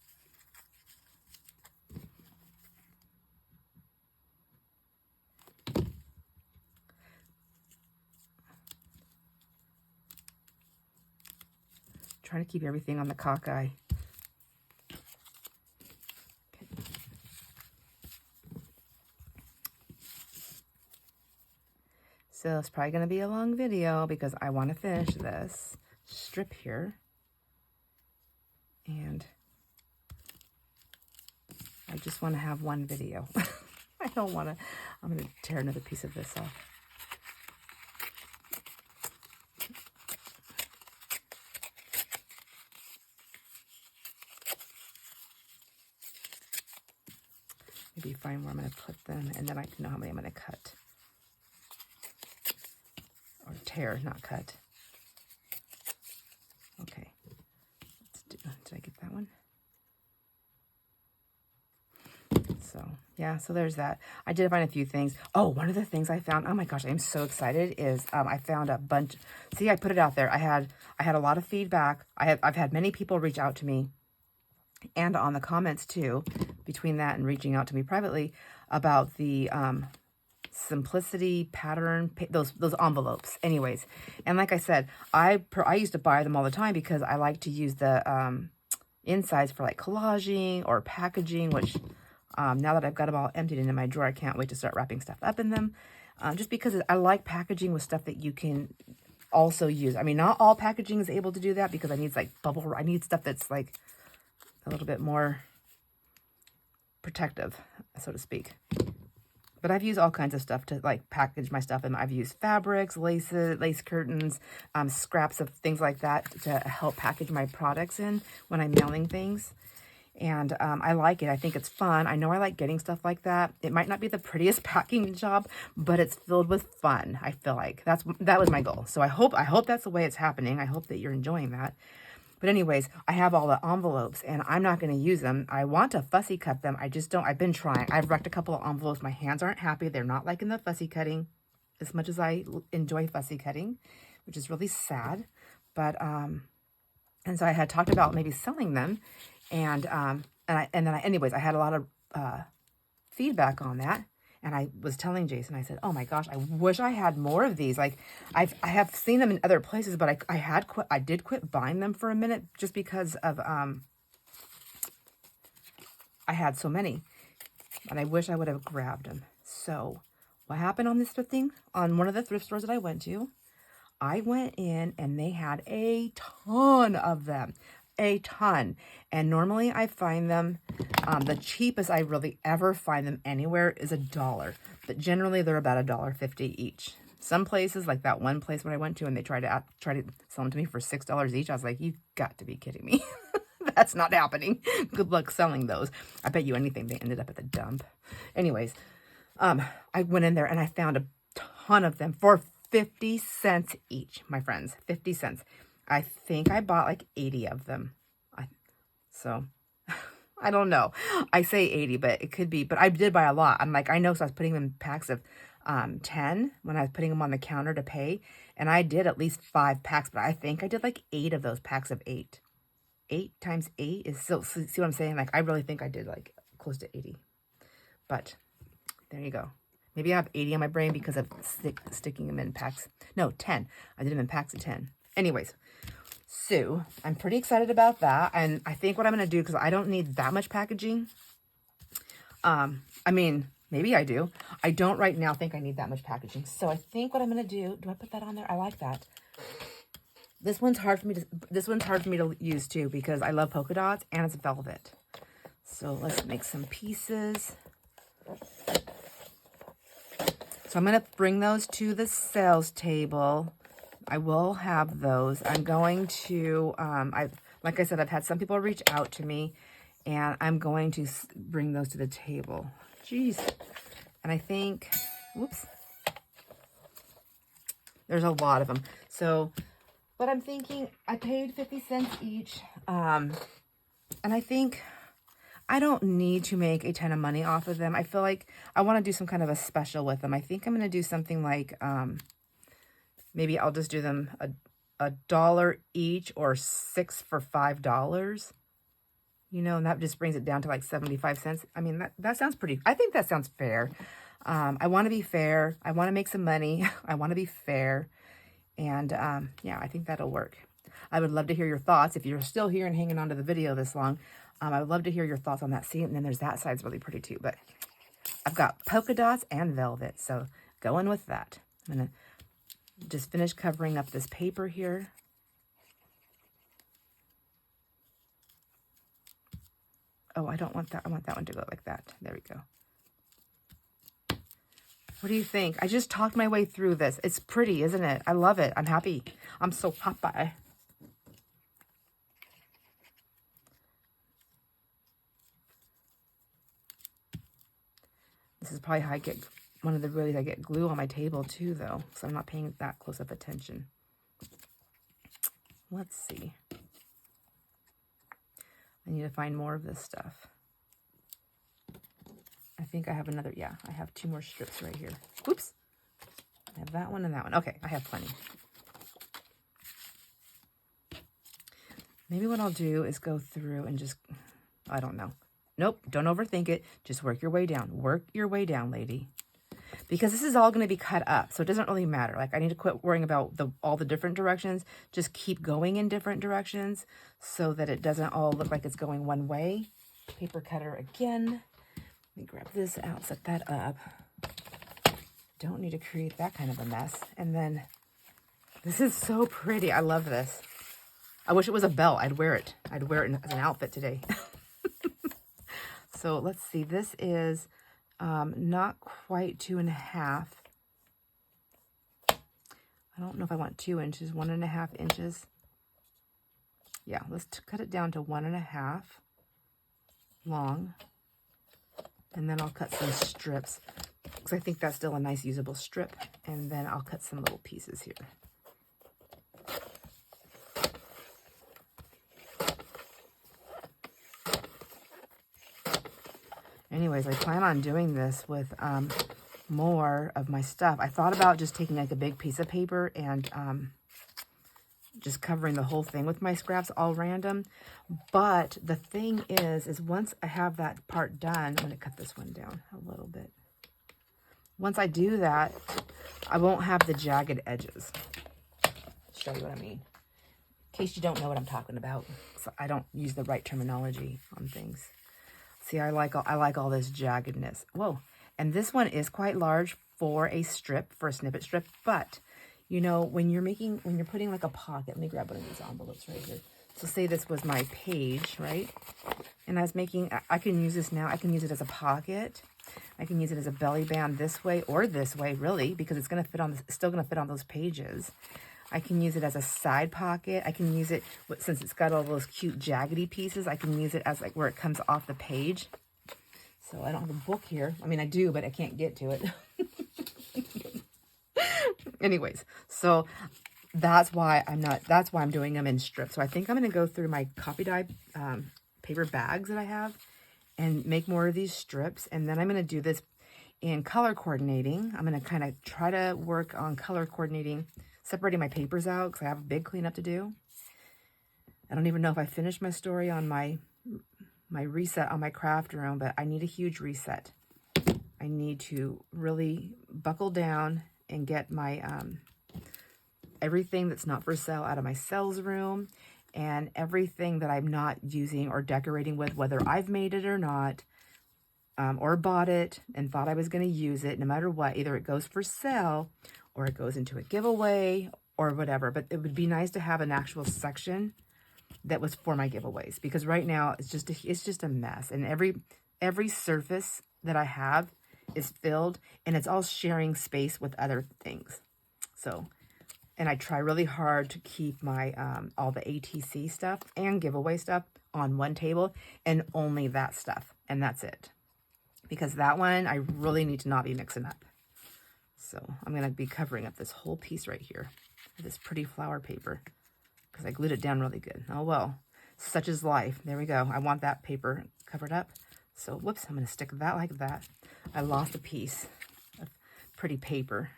Trying to keep everything on the cockeye. Okay. So it's probably going to be a long video because I want to finish this strip here. And I just want to have one video. I don't want to, I'm going to tear another piece of this off. Maybe find where I'm going to put them, and then I can know how many I'm going to cut. Or tear, not cut. Okay. Did I get that one? So, yeah, so there's that. I did find a few things. Oh, one of the things I found, oh my gosh, I'm so excited, is I found a bunch. See, I put it out there. I had a lot of feedback. I've had many people reach out to me, and on the comments too, between that and reaching out to me privately, about the simplicity pattern, those envelopes. Anyways, and like I said, I used to buy them all the time because I like to use the insides for like collaging or packaging, which now that I've got them all emptied into my drawer, I can't wait to start wrapping stuff up in them. Just because I like packaging with stuff that you can also use. I mean, not all packaging is able to do that, because I need like I need stuff that's like a little bit more protective, so to speak. But I've used all kinds of stuff to like package my stuff, and I've used fabrics, laces, lace curtains, scraps of things like that to help package my products in when I'm mailing things. And I like it. I think it's fun. I know I like getting stuff like that. It might not be the prettiest packing job, but it's filled with fun. I feel like that was my goal. So I hope that's the way it's happening. I hope that you're enjoying that. But anyways, I have all the envelopes, and I'm not going to use them. I want to fussy cut them. I just don't. I've been trying. I've wrecked a couple of envelopes. My hands aren't happy. They're not liking the fussy cutting as much as I enjoy fussy cutting. which is really sad. But, and so I had talked about maybe selling them. And anyways, I had a lot of feedback on that. And I was telling Jason, I said, oh my gosh, I wish I had more of these. Like, I have seen them in other places, but I did quit buying them for a minute just because of, I had so many. And I wish I would have grabbed them. So what happened on this thrifting? On one of the thrift stores that I went to, I went in and they had a ton of them. A ton. And normally I find them, the cheapest I really ever find them anywhere is $1. But generally they're about $1.50 each. Some places, like that one place when I went to and they tried to sell them to me for $6 each, I was like, you've got to be kidding me. That's not happening. Good luck selling those. I bet you anything they ended up at the dump. Anyways, I went in there and I found a ton of them for 50 cents each, my friends. 50 cents. I think I bought like 80 of them. So I don't know. I say 80, but it could be. But I did buy a lot. I'm like, I know, so I was putting them in packs of 10 when I was putting them on the counter to pay. And I did at least 5 packs, but I think I did like 8 of those packs of 8. 8 times 8 is still, see what I'm saying? Like, I really think I did like close to 80. But there you go. Maybe I have 80 on my brain because of sticking them in packs. No, 10. I did them in packs of 10. Anyways, so I'm pretty excited about that. And I think what I'm going to do, because I don't need that much packaging. I mean, maybe I do. I don't right now think I need that much packaging. So I think what I'm going to do I put that on there? I like that. This one's hard for me to use too, because I love polka dots and it's velvet. So let's make some pieces. So I'm going to bring those to the sales table. I will have those. I'm going to, like I said, I've had some people reach out to me, and I'm going to bring those to the table. Jeez. And I think, whoops, there's a lot of them. So, but I'm thinking I paid 50 cents each, and I think I don't need to make a ton of money off of them. I feel like I want to do some kind of a special with them. I think I'm going to do something like, maybe I'll just do them a $1 each or 6 for $5. You know, and that just brings it down to like 75 cents. I mean, that sounds pretty, I think that sounds fair. I want to be fair. I want to make some money. I want to be fair. And yeah, I think that'll work. I would love to hear your thoughts. If you're still here and hanging on to the video this long, I would love to hear your thoughts on that scene. And then there's that side's really pretty too. But I've got polka dots and velvet. So going with that. I'm going to just finish covering up this paper here. Oh, I don't want that. I want that one to go like that. There we go. What do you think? I just talked my way through this. It's pretty, isn't it? I love it. I'm happy. I'm so happy. This is probably how I get, one of the ways I get glue on my table too, though, because I'm not paying that close of attention. Let's see. I need to find more of this stuff. I think I have another, yeah, I have 2 more strips right here. Oops. I have that one and that one. Okay, I have plenty. Maybe what I'll do is go through and just, I don't know. Nope, don't overthink it. Just work your way down. Work your way down, lady. Because this is all going to be cut up, so it doesn't really matter. Like, I need to quit worrying about all the different directions. Just keep going in different directions so that it doesn't all look like it's going one way. Paper cutter again. Let me grab this out, set that up. Don't need to create that kind of a mess. And then, this is so pretty. I love this. I wish it was a belt. I'd wear it. I'd wear it as an outfit today. So let's see. This is not quite 2.5. I don't know if I want 2 inches, 1.5 inches. Yeah, let's cut it down to 1.5 long. And then I'll cut some strips because I think that's still a nice usable strip. And then I'll cut some little pieces here. Anyways, I plan on doing this with more of my stuff. I thought about just taking like a big piece of paper and just covering the whole thing with my scraps, all random. But the thing is once I have that part done, I'm going to cut this one down a little bit. Once I do that, I won't have the jagged edges. Show you what I mean. In case you don't know what I'm talking about, so I don't use the right terminology on things. See, I like all this jaggedness. Whoa, and this one is quite large for a strip, for a snippet strip. But you know, when you're putting like a pocket. Let me grab one of these envelopes right here. So say this was my page, right? And I was making. I can use this now. I can use it as a pocket. I can use it as a belly band this way or this way, really, because it's gonna fit on. It's still gonna fit on those pages. I can use it as a side pocket. I can use it, since it's got all those cute jaggedy pieces, I can use it as like where it comes off the page. So I don't have a book here. I mean, I do, but I can't get to it. Anyways, so that's why I'm doing them in strips. So I think I'm going to go through my coffee dye paper bags that I have and make more of these strips. And then I'm going to do this in color coordinating. I'm going to kind of try to work on color coordinating, separating my papers out because I have a big cleanup to do. I don't even know if I finished my story on my reset on my craft room, but I need a huge reset. I need to really buckle down and get my everything that's not for sale out of my sales room, and everything that I'm not using or decorating with, whether I've made it or not, or bought it and thought I was going to use it, no matter what. Either it goes for sale or it goes into a giveaway or whatever. But it would be nice to have an actual section that was for my giveaways, because right now it's just a mess, and every surface that I have is filled, and it's all sharing space with other things. So, and I try really hard to keep my all the ATC stuff and giveaway stuff on one table, and only that stuff, and that's it, because that one I really need to not be mixing up. So I'm going to be covering up this whole piece right here with this pretty flower paper, because I glued it down really good. Oh well, such is life. There we go. I want that paper covered up. So whoops, I'm going to stick that like that. I lost a piece of pretty paper.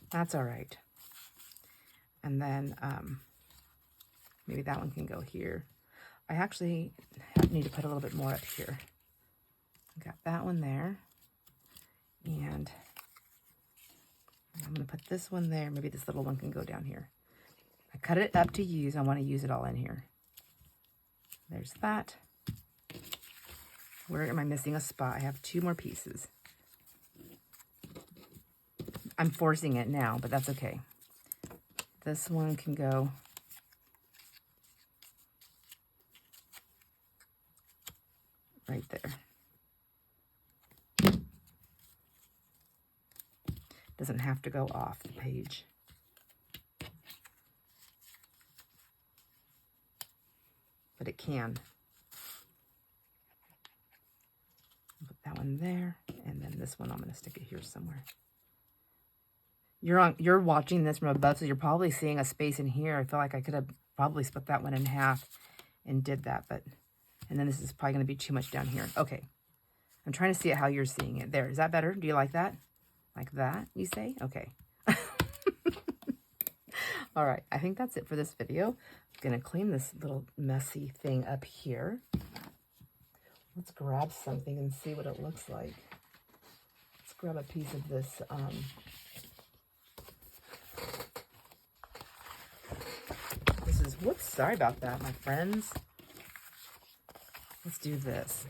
That's all right. And then maybe that one can go here. I actually need to put a little bit more up here. Got that one there. And I'm going to put this one there. Maybe this little one can go down here. I cut it up to use. I want to use it all in here. There's that. Where am I missing a spot? I have 2 more pieces. I'm forcing it now, but that's okay. This one can go right there. Doesn't have to go off the page. But it can. Put that one there, and then this one I'm going to stick it here somewhere. You're watching this from above, so you're probably seeing a space in here. I feel like I could have probably split that one in half and did that, and then this is probably going to be too much down here. Okay, I'm trying to see it how you're seeing it. There, is that better? Do you like that? Like that, you say? Okay. All right, I think that's it for this video. I'm going to clean this little messy thing up here. Let's grab something and see what it looks like. Let's grab a piece of this. This is, whoops, sorry about that, my friends. Let's do this.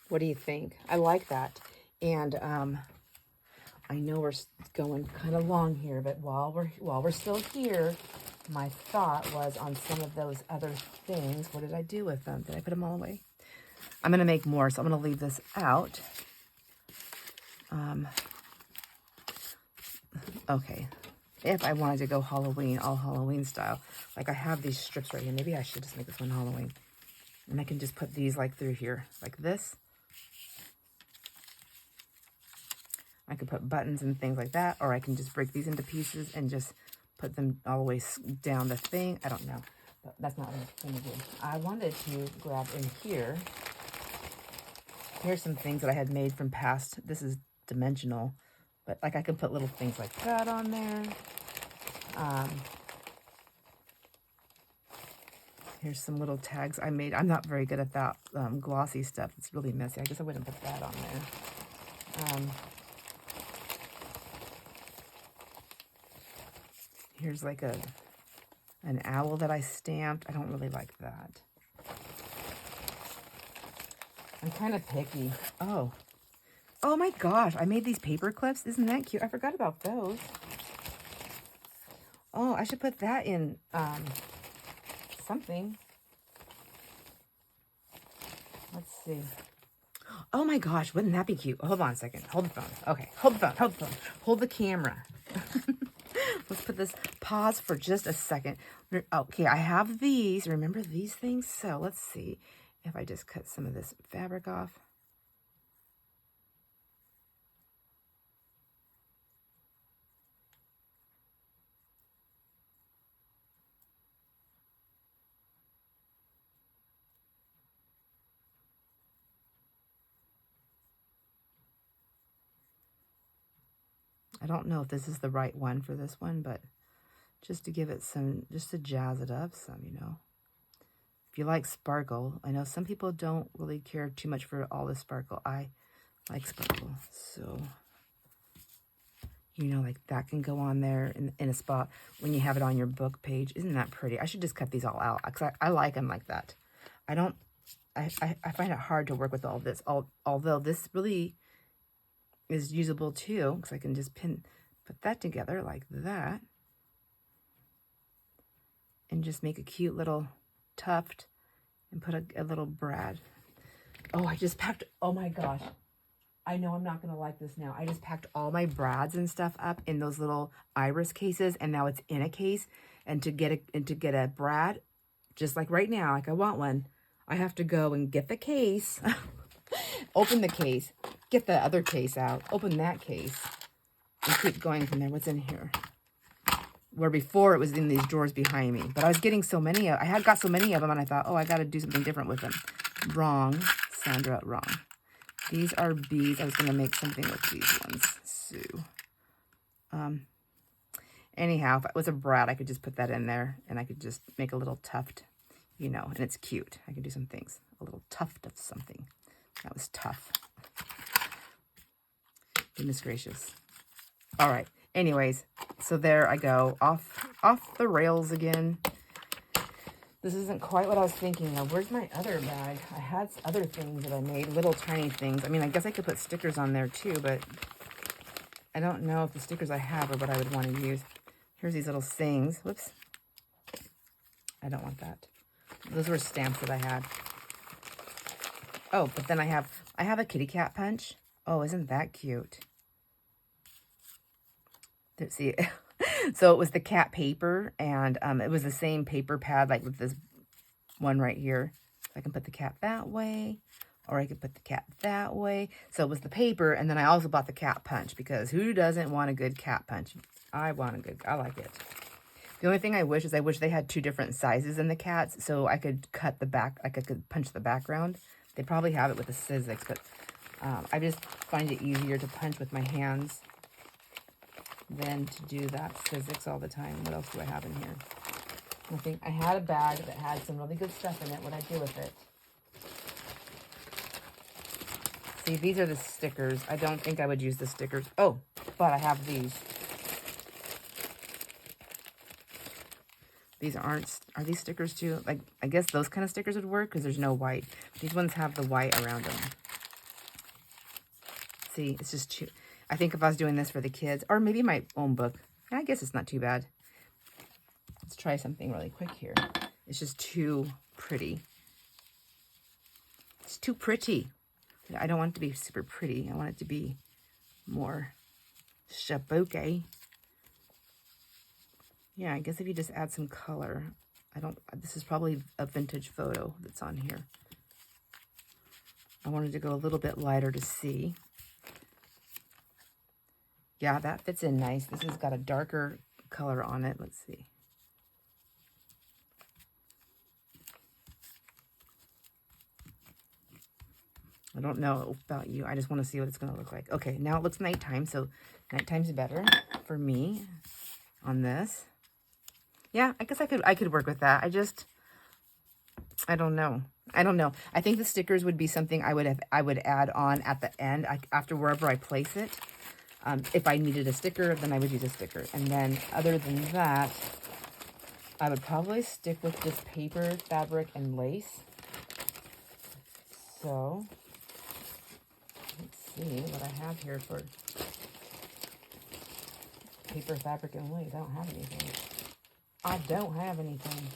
What do you think? I like that. And I know we're going kind of long here, but while we're still here, my thought was on some of those other things. What did I do with them? Did I put them all away? I'm going to make more, so I'm going to leave this out. Okay. If I wanted to go Halloween, all Halloween style, like I have these strips right here. Maybe I should just make this one Halloween. And I can just put these like through here, like this. I could put buttons and things like that, or I can just break these into pieces and just put them all the way down the thing. I don't know, but that's not what I'm going to do. I wanted to grab in here. Here's some things that I had made from past. This is dimensional But like I can put little things like that on there. Here's some little tags I made. I'm not very good at that glossy stuff. It's really messy. I guess I wouldn't put that on there. Here's like an owl that I stamped. I don't really like that. I'm kind of picky. Oh my gosh. I made these paper clips. Isn't that cute? I forgot about those. Oh, I should put that in something. Let's see. Oh my gosh, wouldn't that be cute? Hold on a second. Hold the phone. Okay, hold the phone. Hold the phone. Hold the camera. Let's put this, pause for just a second. Okay, I have these. Remember these things? So let's see if I just cut some of this fabric off. I don't know if this is the right one for this one, but just to give it some, just to jazz it up some, you know. If you like sparkle, I know some people don't really care too much for all the sparkle. I like sparkle, so, you know, like that can go on there in a spot when you have it on your book page. Isn't that pretty? I should just cut these all out because I like them like that. I find it hard to work with all this, although this really is usable too, because I can just put that together like that and just make a cute little tuft and put a little brad. Oh, I just packed, oh my gosh. I know I'm not going to like this now. I just packed all my brads and stuff up in those little iris cases, and now it's in a case. And to get a brad, just like right now, like I want one, I have to go and get the case, open the case, get the other case out, open that case, and keep going from there. What's in here? Where before it was in these drawers behind me. But I was getting so many I had got so many of them, and I thought, oh, I got to do something different with them. Wrong, Sandra, wrong. These are beads. I was going to make something with these ones. So, anyhow, if it was a brad, I could just put that in there, and I could just make a little tuft, you know, and it's cute. I could do some things. A little tuft of something. That was tough. Goodness gracious. All right. Anyways, so there I go. Off the rails again. This isn't quite what I was thinking of. Where's my other bag? I had other things that I made, little tiny things. I mean, I guess I could put stickers on there too, but I don't know if the stickers I have are what I would want to use. Here's these little things. Whoops. I don't want that. Those were stamps that I had. Oh, but then I have a kitty cat punch. Oh, isn't that cute? See, so it was the cat paper, and it was the same paper pad, like with this one right here. I can put the cat that way, or I could put the cat that way. So it was the paper, and then I also bought the cat punch, because who doesn't want a good cat punch? I like it. The only thing I wish is they had two different sizes in the cats, so I could cut the back, like I could punch the background. They probably have it with the Sizzix, but I just find it easier to punch with my hands than to do that Sizzix all the time. What else do I have in here? I think I had a bag that had some really good stuff in it. What I do with it? See, these are the stickers. I don't think I would use the stickers. Oh, but I have these. These are these stickers too? Like, I guess those kind of stickers would work because there's no white. These ones have the white around them. See, it's just too... I think if I was doing this for the kids, or maybe my own book, I guess it's not too bad. Let's try something really quick here. It's just too pretty. It's too pretty. I don't want it to be super pretty. I want it to be more shaboke. Yeah, I guess if you just add some color. This is probably a vintage photo that's on here. I wanted to go a little bit lighter to see. Yeah, that fits in nice. This has got a darker color on it. Let's see. A I don't know about you. I just want to see what it's going to look like. Okay, now it looks nighttime, so nighttime's better for me on this. Yeah, I guess I could work with that. I don't know. I don't know. I think the stickers would be something I would add on at the end after wherever I place it. If I needed a sticker, then I would use a sticker. And then other than that, I would probably stick with just paper, fabric, and lace. So let's see what I have here for paper, fabric, and lace. I don't have anything. I don't have anything.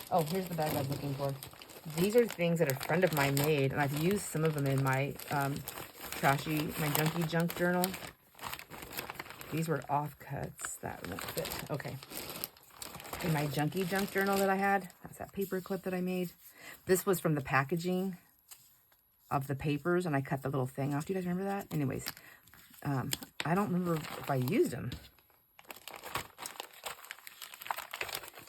Oh, here's the bag I was looking for. These are things that a friend of mine made, and I've used some of them in my my junky junk journal. These were offcuts that won't fit. Okay. In my junky junk journal that I had, that's that paper clip that I made. This was from the packaging of the papers, and I cut the little thing off. Do you guys remember that? Anyways, I don't remember if I used them.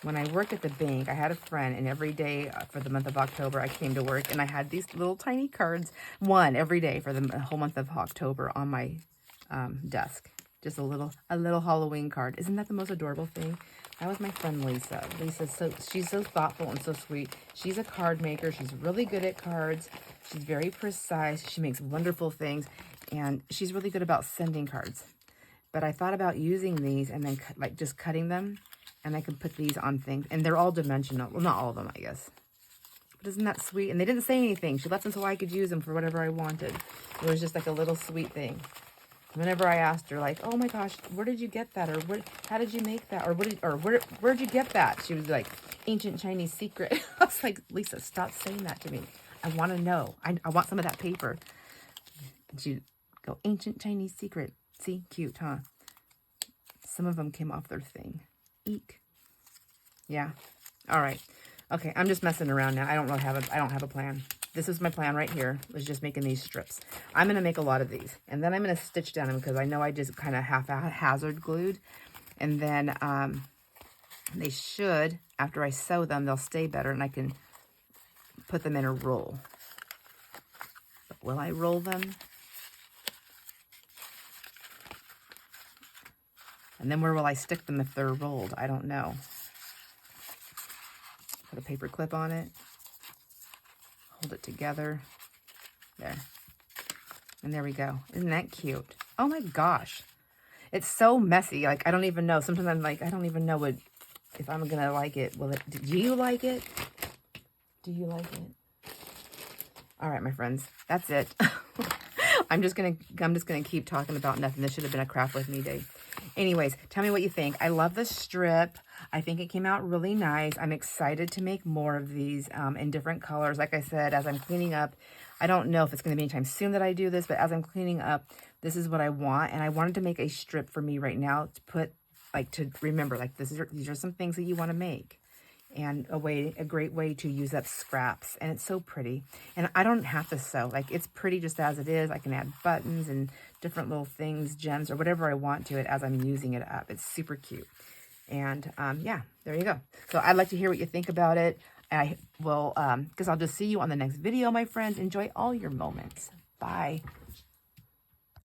When I worked at the bank, I had a friend, and every day for the month of October, I came to work, and I had these little tiny cards, one every day for the whole month of October on my desk. Just a little Halloween card. Isn't that the most adorable thing? That was my friend Lisa. She's so thoughtful and so sweet. She's a card maker. She's really good at cards. She's very precise. She makes wonderful things, and she's really good about sending cards. But I thought about using these and then just cutting them. And I can put these on things. And they're all dimensional. Well, not all of them, I guess. But isn't that sweet? And they didn't say anything. She left them so I could use them for whatever I wanted. It was just like a little sweet thing. Whenever I asked her, like, oh my gosh, where did you get that? Or how did you make that? Or where'd you get that? She was like, ancient Chinese secret. I was like, Lisa, stop saying that to me. I want to know. I want some of that paper. And she'd go, ancient Chinese secret. See? Cute, huh? Some of them came off their thing. Eek. Yeah. All right. Okay. I'm just messing around now. I don't have a plan. This is my plan right here. Was just making these strips. I'm going to make a lot of these, and then I'm going to stitch down them because I know I just kind of haphazard glued, and then they should, after I sew them, they'll stay better, and I can put them in a roll. But will I roll them? And then where will I stick them if they're rolled? I don't know. Put a paper clip on it. Hold it together. There. And there we go. Isn't that cute? Oh my gosh. It's so messy. Like, I don't even know. Sometimes I'm like, I don't even know if I'm going to like it. Do you like it? Do you like it? All right, my friends. That's it. I'm just going to keep talking about nothing. This should have been a craft with me day. Anyways, tell me what you think. I love the strip. I think it came out really nice. I'm excited to make more of these in different colors. Like I said, as I'm cleaning up, I don't know if it's going to be anytime soon that I do this, but as I'm cleaning up, this is what I want. And I wanted to make a strip for me right now to put, to remember, these are some things that you want to make. And a great way to use up scraps. And it's so pretty. And I don't have to sew. It's pretty just as it is. I can add buttons and different little things, gems, or whatever I want to it as I'm using it up. It's super cute. And yeah, there you go. So I'd like to hear what you think about it. I will, because I'll just see you on the next video, my friends. Enjoy all your moments. Bye.